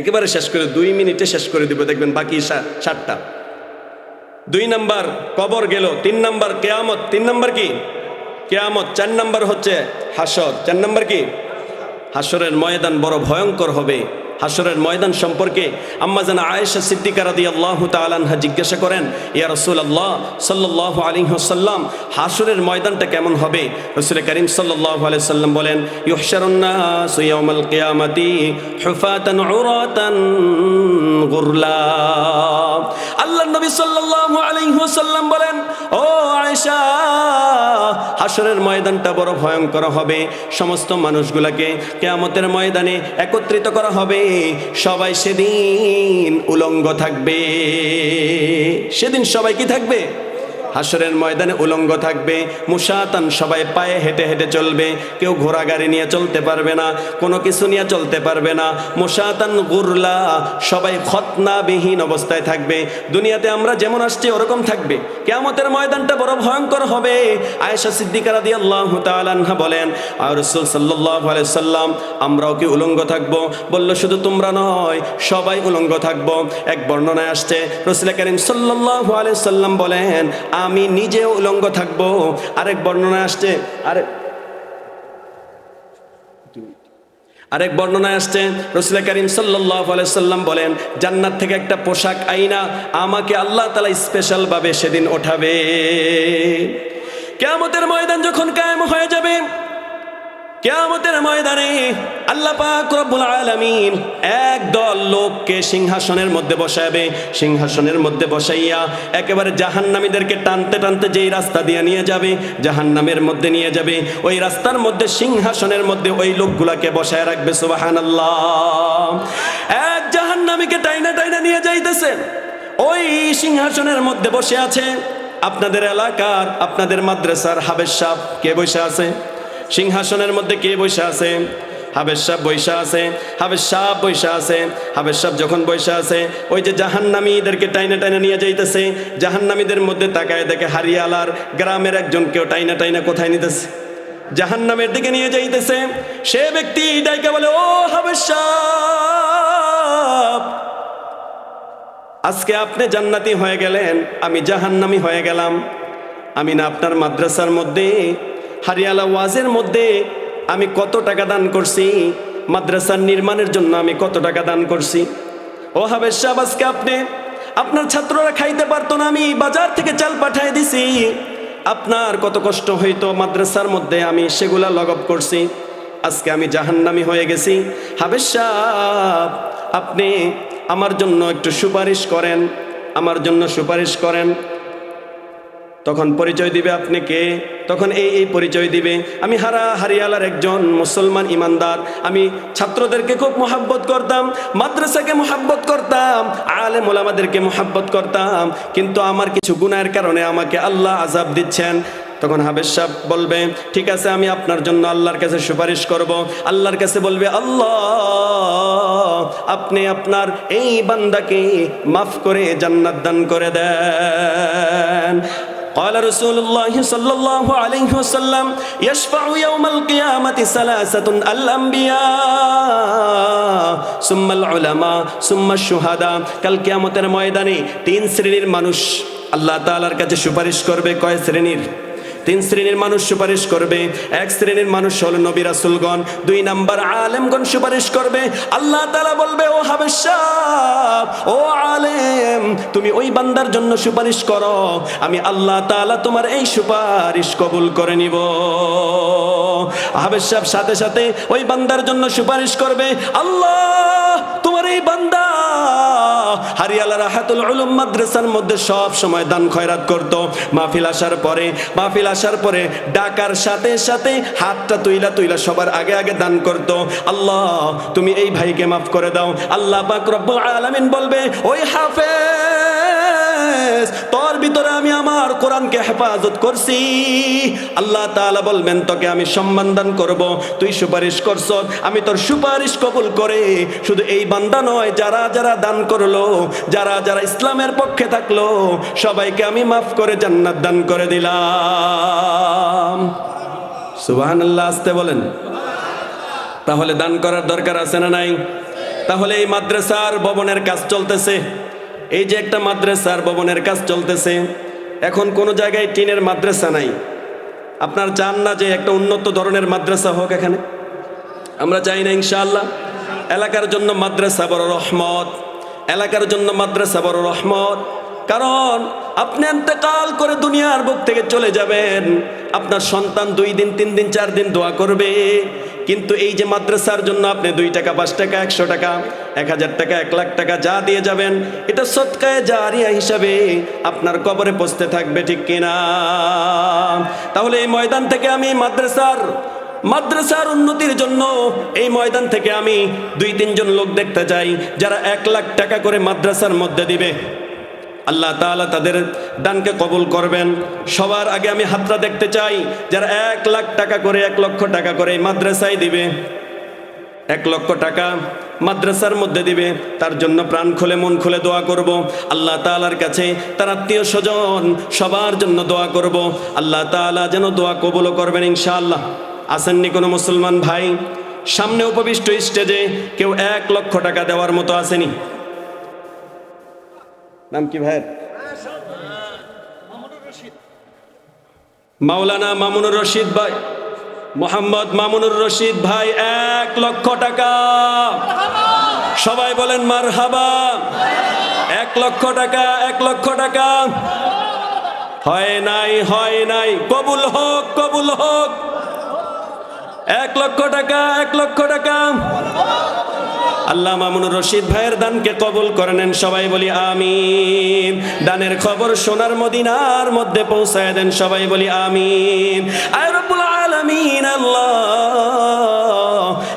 একেবারে শেষ করে 2 মিনিটে শেষ করে দিব, দেখবেন বাকি 7টা। 2 নাম্বার কবর গেল। 3 নাম্বার কিয়ামত। 3 নাম্বার কি? কিয়ামত। 4 নাম্বার হচ্ছে হাসর। 4 নাম্বার কি? হাসরের ময়দান বড় ভয়ঙ্কর হবে। হাসরের ময়দান সম্পর্কে আম্মা জানা আয়েশা সিদ্দিকা রাদিয়াল্লাহু তাআলা আনহা জিজ্ঞাসা করেন, ইয়া রাসূলুল্লাহ সাল্লাল্লাহু আলাইহি ওয়াসাল্লাম, হাসরের ময়দানটা কেমন হবে? রাসূল করিম সাল্লাল্লাহু আলাইহি ওয়াসাল্লাম বলেন, ইউহশারুন নাসু ইয়াউমাল কিয়ামাতি হুফাতান উরাতান গুরলা। আল্লাহর নবী সাল্লাল্লাহু আলাইহি ওয়াসাল্লাম বলেন, ও আয়েশা, হাসরের ময়দানটা বড় ভয়ঙ্কর হবে। সমস্ত মানুষগুলোকে কিয়ামতের ময়দানে একত্রিত করা হবে। সবাই সেদিন উলঙ্গ থাকবে। সেদিন সবাই কি থাকবে? হাসরের ময়দানে উলঙ্গ থাকবে। মুশাতান, সবাই পায়ে হেঁটে হেঁটে চলবে, কেউ ঘোড়া গাড়ি নিয়ে চলতে পারবে না, কোনো কিছু নিয়ে চলতে পারবে না। মুশাতান গুরলা, সবাই খতনাবিহীন অবস্থায় থাকবে। দুনিয়াতে আমরা যেমন আসছি ওরকম থাকবে। কিয়ামতের ময়দানটা বড় ভয়ঙ্কর হবে। আয়েশা সিদ্দিকা রাদিয়াল্লাহু তাআলা আনহা বলেন, আর রাসূল সাল্লাল্লাহু আলাইহি সাল্লাম, আমরাও কি উলঙ্গ থাকবো? বলল, শুধু তোমরা নয়, সবাই উলঙ্গ থাকবো। এক বর্ণনায় আসছে, রাসূল করিম সাল্লাল্লাহু আলাইহি সাল্লাম বলেন, আমি নিজেও উলঙ্গ থাকবো। আরেক বর্ণনায় আসছে, আরেক বর্ণনায় আসছে, রাসূল করিম সাল্লাল্লাহু আলাইহি সাল্লাম বলেন, জান্নাত থেকে একটা পোশাক আইনা আমাকে আল্লাহ তাআলা স্পেশাল ভাবে সেদিন ওঠাবে। কিয়ামতের ময়দান যখন কায়েম হয়ে যাবে, কিয়ামতের ময়দানে আল্লাহ পাক রব্বুল আলামিন একদল লোককে সিংহাসনের মধ্যে বসাবে। সিংহাসনের মধ্যে বসাইয়া একেবারে জাহান্নামীদেরকে টানতে টানতে যেই রাস্তা দিয়ে নিয়ে যাবে, জাহান্নামের মধ্যে নিয়ে যাবে, ওই রাস্তার মধ্যে সিংহাসনের মধ্যে ওই লোকগুলাকে বসায় রাখবে। সুবহানাল্লাহ। এক জাহান্নামীকে টাইনা টাইনা নিয়ে যাইতেছে, ওই সিংহাসনের মধ্যে বসে আছে আপনাদের এলাকার, আপনাদের মাদ্রাসার হাবেজ সাহেব। কে বসে আছে? সিংহাসনের মধ্যে কে বসে আছে? হাবেজ সাহেব বসে আছে। হাবেজ সাহেব বসে আছে। হাবেজ সাহেব যখন বসে আছে, ওই যে জাহান্নামীদেরকে টাইনা টাইনা নিয়ে যাইতেছে, জাহান্নামীদের মধ্যে তাকায় দেখে হারিয়ালার গ্রামের একজন কেউ টাইনা টাইনা কোথায় নিতেছে? জাহান্নামের দিকে নিয়ে যাইতেছে। সে ব্যক্তি ডাইকা বলে, ও হাবেজ সাহেব, আজকে আপনি জান্নাতি হয়ে গেলেন, আমি জাহান্নামী হয়ে গেলাম। আমি না আপনার মাদ্রাসার মধ্যে হারিয়ালা ওয়াজের মধ্যে আমি কত টাকা দান করছি, মাদ্রাসার নির্মাণের জন্য আমি কত টাকা দান করছি। ও হাবেজ সাহেব, আজকে আপনি আপনার ছাত্ররা খাইতে পারতো না, আমি বাজার থেকে চাল পাঠাই দিছি। আপনার কত কষ্ট হইতো মাদ্রাসার মধ্যে, আমি সেগুলা লগব করছি। আজকে আমি জাহান্নামী হয়ে গেছি। হাবেজ সাহেব, আপনি আমার জন্য একটু সুপারিশ করেন, আমার জন্য সুপারিশ করেন। তখন পরিচয় দিবে আপনি কে, তখন এই পরিচয় দিবে, আমি হারিয়ালার একজন মুসলমান ইমানদার। আমি ছাত্রদেরকে খুব মোহাব্বত করতাম, মাদ্রাসাকে মোহাব্বত করতাম, আলেম ওলামাদেরকে মোহাব্বত করতাম, কিন্তু আমার কিছু গুনাহের কারণে আমাকে আল্লাহ আযাব দিচ্ছেন। তখন হাবেজ সাহেব বলবে, ঠিক আছে, আমি আপনার জন্য আল্লাহর কাছে সুপারিশ করব। আল্লাহর কাছে বলবে, আল্লাহ আপনি আপনার এই বান্দাকে মাফ করে জান্নাত দান করে দেন। قال رسول الله صلى الله عليه وسلم يشفع يوم القيامة ثلاثة الأنبياء ثم العلماء ثم الشهداء। কাল কিয়ামতের ময়দানে তিন শ্রেণীর মানুষ আল্লাহ তাআলার কাছে সুপারিশ করবে। কয় শ্রেণীর? তিন শ্রেণীর মানুষ সুপারিশ করবে। এক শ্রেণীর মানুষ হলো নবী রাসূলগণ, দুই নাম্বার আলেমগণ সুপারিশ করবে। আল্লাহ তাআলা বলবে, ও হাবেজ সাহেব, ও আলেম, তুমি ওই বান্দার জন্য সুপারিশ করো, আমি আল্লাহ তাআলা তোমার এই সুপারিশ কবুল করে নিব। হাবেজ সাহেব সাথে সাথে ওই বান্দার জন্য সুপারিশ করবে, আল্লাহ তোমার এই বান্দা হারিয়ালা রাহাতুল উলুম মাদ্রাসার মধ্যে সব সময় দান খয়রাত করত। মাহফিল আসার পরে ডাকার সাথে সাথে হাতটা তুইলা সবার আগে আগে দান করত। আল্লাহ তুমি এই ভাইকে মাফ করে দাও। আল্লাহ পাক রব্বুল আলামিন বলবে, ওই হাফেজ, তোর ভিতরে আমি আমার কোরআনকে হেফাজত করছি। আল্লাহ তাআলা বলবেন, তোকে আমি সম্মান দান করব, তুই সুপারিশ করছ, আমি তোর সুপারিশ কবুল করে শুধু এই বান্দা নয়, যারা যারা দান করলো, যারা যারা ইসলামের পক্ষে থাকলো, সবাইকে আমি মাফ করে জান্নাত দান করে দিলাম। সুবহানাল্লাহ, আসতে বলেন। তাহলে দান করার দরকার আছে না নাই? তাহলে এই মাদ্রাসার ভবনের কাজ চলতেছে, এই যে একটা মাদ্রাসার ভবনের কাজ চলতেছে, এখন কোনো জায়গায় টিনের মাদ্রাসা নাই। আপনার চান না যে একটা উন্নত ধরনের মাদ্রাসা হোক এখানে? আমরা চাই না ইনশাআল্লাহ। এলাকার জন্য মাদ্রাসা বড় রহমত, এলাকার জন্য মাদ্রাসা বড় রহমত। কারণ আপনি ইন্তেকাল করে দুনিয়ার বুক থেকে চলে যাবেন, আপনার সন্তান 2 দিন 3 দিন 4 দিন দোয়া করবে, কিন্তু এই যে মাদ্রাসার জন্য আপনি 2 টাকা 5 টাকা 100 টাকা 1000 টাকা 1 লাখ টাকা যা দিয়ে যাবেন, এটা সদকায়ে জারিয়া হিসাবে আপনার কবরে পৌঁছতে থাকবে, ঠিক কিনা? তাহলে এই ময়দান থেকে আমি মাদ্রাসার উন্নতির জন্য এই ময়দান থেকে আমি 2-3 জন লোক দেখতে চাই, যারা 1 লাখ টাকা করে মাদ্রাসার মধ্যে দিবে। আল্লাহ তাআলা তাদের দানকে কবুল করবেন। সবার আগে আমি হাতটা দেখতে চাই যারা 1 লাখ টাকা করে 1 লক্ষ টাকা করে মাদ্রাসায় দিবে। 1 লক্ষ টাকা মাদ্রাসার মধ্যে দিবে, তার জন্য প্রাণ খুলে মন খুলে দোয়া করব। আল্লাহ তাআলার কাছে তার আত্মীয় স্বজন সবার জন্য দোয়া করব। আল্লাহ তাআলা যেন দোয়া কবুল করবেন ইনশাআল্লাহ। আসেননি কোনো মুসলমান ভাই? সামনে উপবিষ্ট স্টেজে কেউ 1 লক্ষ টাকা দেওয়ার মতো আসেনি? নাম কি ভাইয়ের? মাওলানা মামুনুর রশিদ ভাই, মোহাম্মদ মামুনুর রশিদ ভাই, 1 লক্ষ টাকা। সবাই বলেন মারহাবা। 1 লক্ষ টাকা, 1 লক্ষ টাকা। হয় নাই, কবুল হোক, কবুল হোক। 1 লক্ষ টাকা, 1 লক্ষ টাকা। আল্লাহ মামুনুর রশিদ ভাইয়ের দানকে কবুল করে নেন, সবাই বলি আমিন। দানের খবর সোনার মদিনার মধ্যে পৌঁছায় দেন, সবাই বলি আমিন। আয় রব্বুল আলামিন, আল্লাহ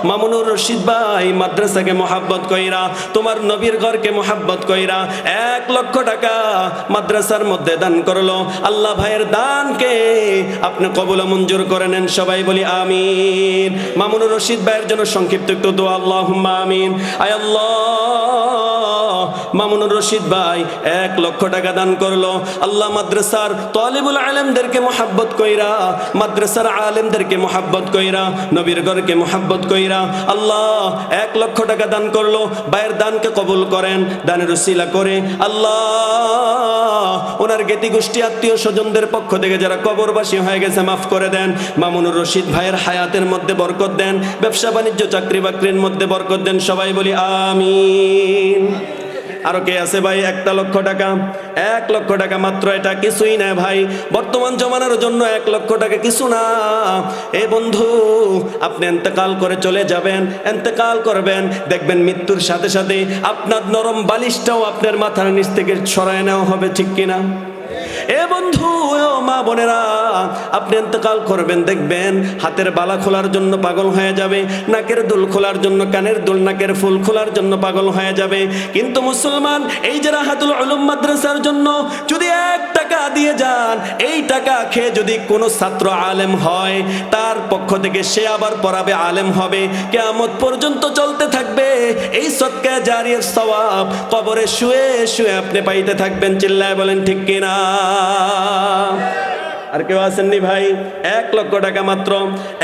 মামুনুর রশিদ ভাই মাদ্রাসাকে মোহাব্বত কইরা, তোমার নবীর ঘরকে মোহাব্বত কইরা 1 লক্ষ টাকা মাদ্রাসার মধ্যে দান করলো। আল্লাহ ভাইয়ের দানকে আপনি কবুল মঞ্জুর করে নেন, সবাই বলি আমিন। মামুনুর রশিদ ভাইয়ের জন্য সংক্ষিপ্ত একটু দোয়া, আল্লাহুম্মা আমিন। আয় আল্লাহ, মামুনুর রশিদ ভাই 1,00,000 টাকা দান করলো। আল্লাহ মাদ্রাসার তালিবুল আলেমদেরকে মোহাব্বত কইরা, মাদ্রাসার আলেমদেরকে মোহাব্বত কইরা, নবীর ঘরকে মোহাব্বত কইরা আল্লাহ 1,00,000 টাকা দান করলো। ভাইয়ের দানকে কবুল করেন, দানের উসিলা করে আল্লাহ ওনার জ্ঞাতি গোষ্ঠী আত্মীয় স্বজনদের পক্ষ থেকে যারা কবরবাসী হয়ে গেছে মাফ করে দেন। মামুনুর রশিদ ভাইয়ের হায়াতের মধ্যে বরকত দেন, ব্যবসা বাণিজ্য চাকরি বাকরির মধ্যে বরকত দেন। সবাই বলি আমিন। আরো কে আছে ভাই? 1,00,000 টাকা, 1,00,000 টাকা মাত্র, এটা কিছুই না ভাই। বর্তমান জমানার জন্য 1,00,000 টাকা কিছু না। এ বন্ধু, আপনি ইন্তেকাল করে চলে যাবেন, ইন্তেকাল করবেন, দেখবেন মৃত্যুর সাথে সাথে আপনার নরম বালিশটাও আপনার মাথার নিচ থেকে সরায় নেওয়া হবে, ঠিক কিনা? এ বন্ধু, ও মা বোনেরা, আপনি ইন্তেকাল করবেন, দেখবেন হাতের বালা খোলার জন্য পাগল হয়ে যাবে, নাকের দুল খোলার জন্য, কানের দুল, নাকের ফুল খোলার জন্য পাগল হয়ে যাবে। কিন্তু মুসলমান, এই যে রাহাতুল উলুম মাদ্রাসার জন্য যদি 1 টাকা দিয়ে যান, এই টাকা খেয়ে যদি কোনো ছাত্র আলেম হয়, তার পক্ষ থেকে সে আবার পড়াবে, আলেম হবে, কিয়ামত পর্যন্ত চলতে থাকবে। এই সদকা জারিয়ার সওয়াব কবরে শুয়ে শুয়ে আপনি পাইতে থাকবেন। চিল্লায় বলেন ঠিক কিনা? আর কেউ আসেননি ভাই? 1,00,000 টাকা মাত্র,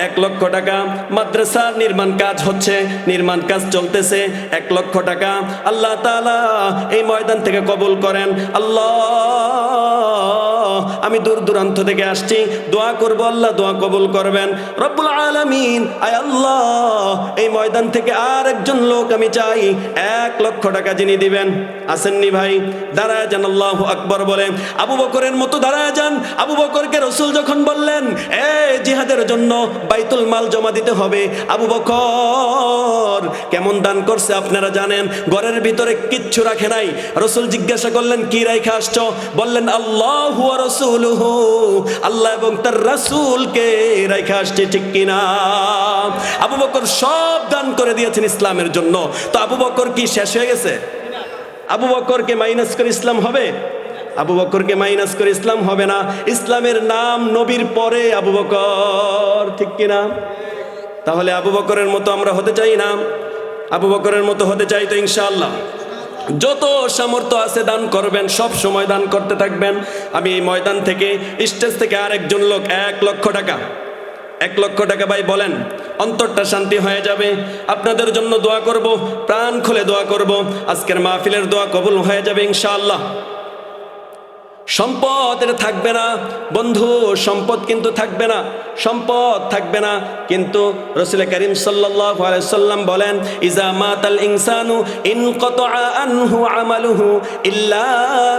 1,00,000 টাকা। মাদ্রাসার নির্মাণ কাজ হচ্ছে, নির্মাণ কাজ চলতেছে। 1,00,000 টাকা আল্লাহ তাআলা এই ময়দান থেকে কবুল করেন। আল্লাহ, আমি দূর দূরান্ত থেকে আসছি, দোয়া করব, আল্লাহ দোয়া কবুল করবেন রব্বুল আলামিন। আয় আল্লাহ, এই ময়দান থেকে আর একজন লোক আমি চাই 1,00,000 টাকা যিনি দিবেন। আসেননি ভাই? দাঁড়ায় যান, আল্লাহু আকবার বলে আবু বকরের মতো দাঁড়ায় যান। আবু বকরকে রাসূল যখন বললেন জিহাদের জন্য বাইতুল মাল জমা দিতে হবে, আবু বকর কেমন দান করছে আপনারা জানেন। ঘরের ভিতরে কিচ্ছু রাখে নাই। রাসূল জিজ্ঞাসা করলেন, কি রাইখা আসছো? বললেন, আল্লাহু ওয়া রাসূলুহু, আল্লাহ এবং তার রাসূলকে রাইখা আসছে, ঠিক কিনা? আবু বকর সব দান করে দিয়েছেন ইসলামের জন্য। তো আবু বকর কি শেষ হয়ে গেছে? আবু বকরকে মাইনাস করে ইসলাম হবে? আবু বকরকে মাইনাস করে ইসলাম হবে না। ইসলামের নাম নবীর পরে আবু বকর, ঠিক কিনা? তাহলে আবু বকরের মতো আমরা হতে চাই না? আবু বকরের মতো হতে চাই তো ইনশাআল্লাহ যত সামর্থ্য আছে দান করবেন, সব সময় দান করতে থাকবেন। আমি এই ময়দান থেকে, স্টেজ থেকে আরেকজন লোক 1,00,000 টাকা, 1,00,000 টাকা ভাই বলেন, অন্তরটা শান্তি হয়ে যাবে। আপনাদের জন্য দোয়া করব, প্রাণ খুলে দোয়া করব। আজকের মাহফিলের দোয়া কবুল হয়ে যাবে ইনশাআল্লাহ। সম্পদ এটা থাকবে না বন্ধু, সম্পদ কিন্তু থাকবে না, সম্পদ থাকবে না। কিন্তু রাসূল করিম সাল্লাল্লাহু আলাইহি সাল্লাম বলেন, ইজা মাতাল ইনসানু ইনকাতা আনহু আমালুহু ইল্লা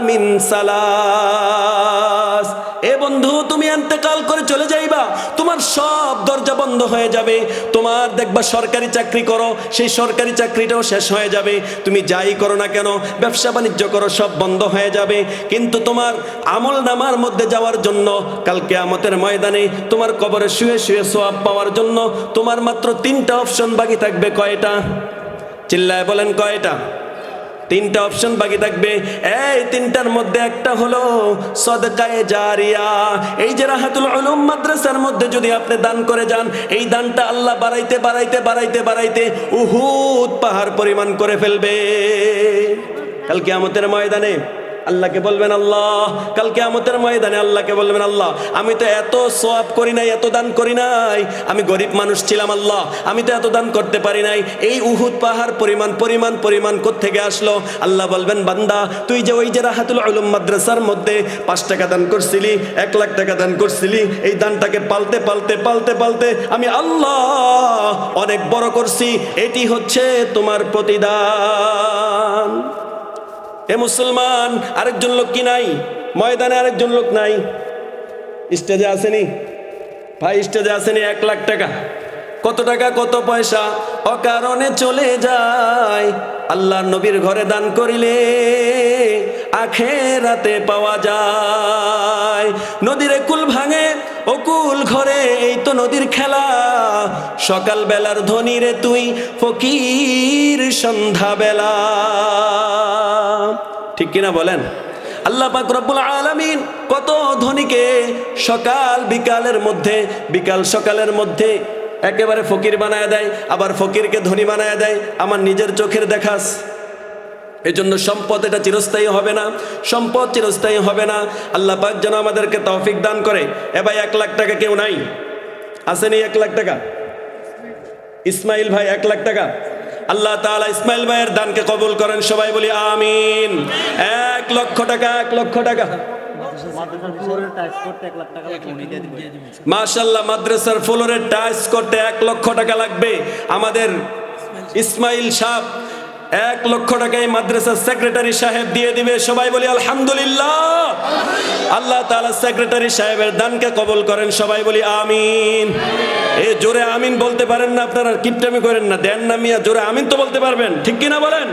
মিন সালাস। এ বন্ধু, তুমি ইন্তেকাল করে চলে যাইবা, তোমার সব দরজা বন্ধ হয়ে যাবে। তোমার দেখবা সরকারি চাকরি করো, সেই সরকারি চাকরিটাও শেষ হয়ে যাবে। তুমি যাই করো না কেন, ব্যবসা বাণিজ্য করো, সব বন্ধ হয়ে যাবে। কিন্তু তোমার আমল নামার মধ্যে যাওয়ার জন্য, কাল কিয়ামতের ময়দানে তোমার কবরে শুয়ে শুয়ে সওয়াব পাওয়ার জন্য তোমার মাত্র 3টা অপশন বাকি থাকবে। কয়টা? চিল্লায় বলেন কয়টা? 3টা অপশন বাকি থাকবে। এই 3টার মধ্যে একটা হলো সদকায়ে জারিয়া। এই যে রাহাতুল উলুম মাদ্রাসার মধ্যে যদি আপনি দান করে যান, এই দানটা আল্লাহ বাড়াইতে বাড়াইতে বাড়াইতে বাড়াইতে উহুদ পাহাড় পরিমাণ করে ফেলবে। কাল কিয়ামতের ময়দানে আল্লাহকে বলবেন, আল্লাহ, কাল কিয়ামতের ময়দানে আল্লাহকে বলবেন, আল্লাহ, আমি তো এত সওয়াব করি নাই, এত দান করি নাই, আমি গরিব মানুষ ছিলাম, আল্লাহ, আমি তো এত দান করতে পারি নাই। এই উহুদ পাহাড় পরিমাণ পরিমাণ পরিমাণ কোত্থেকে আসলো? আল্লাহ বলবেন, বান্দা, তুই যে ওই যে রাহাতুল উলুম মাদ্রাসার মধ্যে 5 টাকা দান করছিলি, 1,00,000 টাকা দান করছিলি, এই দানটাকে পালতে পালতে পালতে পালতে আমি আল্লাহ অনেক বড় করছি, এটি হচ্ছে তোমার প্রতিদান। এ মুসলমান, আরেকজন লোক কি নাই ময়দানে? আরেকজন লোক নাই? স্টেজে আসেনি ভাই? স্টেজে আসেনি? 1,00,000 টাকা। কত টাকা, কত পয়সা অকারণে চলে যায়। আল্লাহর নবীর ঘরে দান করিলে আখেরাতে পাওয়া যায়। নদীর কুল ভাঙে ও কুল ঘরে, এই তো নদীর খেলা। সকাল বেলার ধনী রে তুই, ফকির সন্ধ্যা বেলা। ঠিক কিনা বলেন? আল্লাহ পাক রব্বুল আলামিন কত ধনীকে সকাল বিকালের মধ্যে, বিকাল সকালের মধ্যে একেবারে ফকির বানায় দেয়, আবার ফকিরকে ধনী বানায় দেয়। আমার নিজের চোখের দেখাস, এই জন্য সম্পদ এটা চিরস্থায়ী হবে না, সম্পদ চিরস্থায়ী হবে না। আল্লাহ পাক যেন আমাদেরকে তৌফিক দান করে। এ ভাই 1 লাখ টাকা কেউ নাই? আসেনি 1 লাখ টাকা? ইসমাইল ভাই 1 লাখ টাকা। আল্লাহ তাআলা ইসমাইল ভাইয়ের দানকে কবুল করেন, সবাই বলি আমিন। 1 লক্ষ টাকা, 1 লক্ষ টাকা। মাশাআল্লাহ, মাদ্রাসার ফ্লোরের টাইলস করতে 1 লক্ষ টাকা লাগবে। আমাদের ইসমাইল সাহেব 1 লক্ষ টাকা এই মাদ্রাসার সেক্রেটারি সাহেব দিয়ে দিবে, সবাই বলি আলহামদুলিল্লাহ। আল্লাহ তাআলা সেক্রেটারি সাহেবের দানকে কবুল করেন, সবাই বলি আমিন। এই জোরে আমিন বলতে পারেন না আপনারা, কিপটামি করেন না, দেন না মিয়া, জোরে আমিন তো বলতে পারবেন, ঠিক কিনা বলেন?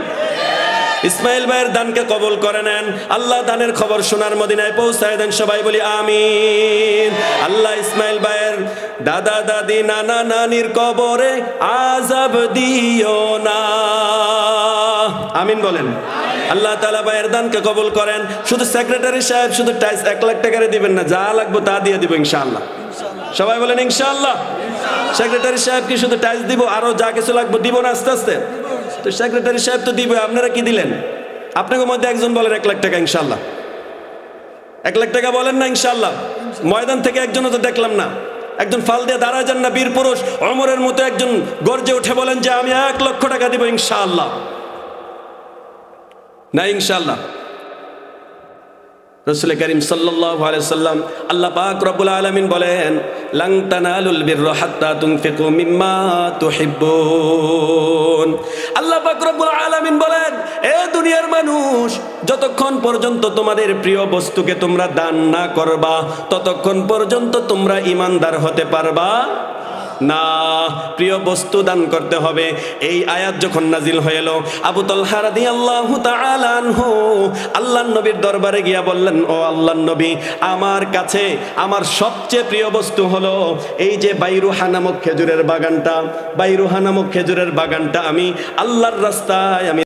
ইসমাইল ভাইয়ের দানকে কবুল করে নেন। আল্লাহ দানের খবর সোনার মদিনায় পৌঁছায় দেন, সবাই বলি আমিন। আল্লাহ ইসমাইল ভাইয়ের দাদা দাদি নানা নানির কবরে আযাব দিও না, আমিন বলেন। আল্লাহ তাআলা ভাইয়ের দানকে কবুল করেন। শুধু সেক্রেটারি সাহেব শুধু টাইস 1 লাখ টাকারে দিবেন না, যা লাগবে তা দিয়ে দিব ইনশাআল্লাহ, সবাই বলেন ইনশাআল্লাহ। সেক্রেটারি সাহেব কি শুধু টাইস দিব, আরো যা কিছু লাগবে দিব না আস্তে আস্তে? তো সেক্রেটারি সাহেব তো দিবে, আপনারা কি দিলেন? আপনাদের মধ্যে একজন বলেন 1 লাখ টাকা ইনশাআল্লাহ। 1 লাখ টাকা বলেন না ইনশাআল্লাহ? ময়দান থেকে একজনও তো দেখলাম না। একজন ফাল দিয়ে দাঁড়ায় যান না, বীর পুরুষ ওমরের মতো একজন গর্জে উঠে বলেন যে আমি 1 লক্ষ টাকা দিব ইনশাআল্লাহ। না ইনশাআল্লাহ? রাসূল করিম সাল্লাল্লাহু আলাইহি ওয়াসাল্লাম, আল্লাহ পাক রব্বুল আলামিন বলেন লান তানালুল বিররা হাত্তা তুনফিকু মিম্মা তুহিব্বুন। আল্লাহ পাক রব্বুল আলামিন বলেন, এ দুনিয়ার মানুষ, যতক্ষণ পর্যন্ত তোমাদের প্রিয় বস্তুকে তোমরা দান না করবা ততক্ষণ পর্যন্ত তোমরা ঈমানদার হতে পারবা না। প্রিয় বস্তু দান করতে হবে। এই আয়াত যখন নাজিল হয়ে এলো, আবু তালহা রাদিয়াল্লাহু তাআলা আনহু আল্লাহর নবীর দরবারে গিয়া বললেন, ও আল্লাহর নবী, আমার কাছে আমার সবচেয়ে প্রিয় বস্তু হলো এই যে বাইরুহা নামক খেজুরের বাগানটা। বাইরুহা নামক খেজুরের বাগানটা আমি আল্লাহর রাস্তায় আমি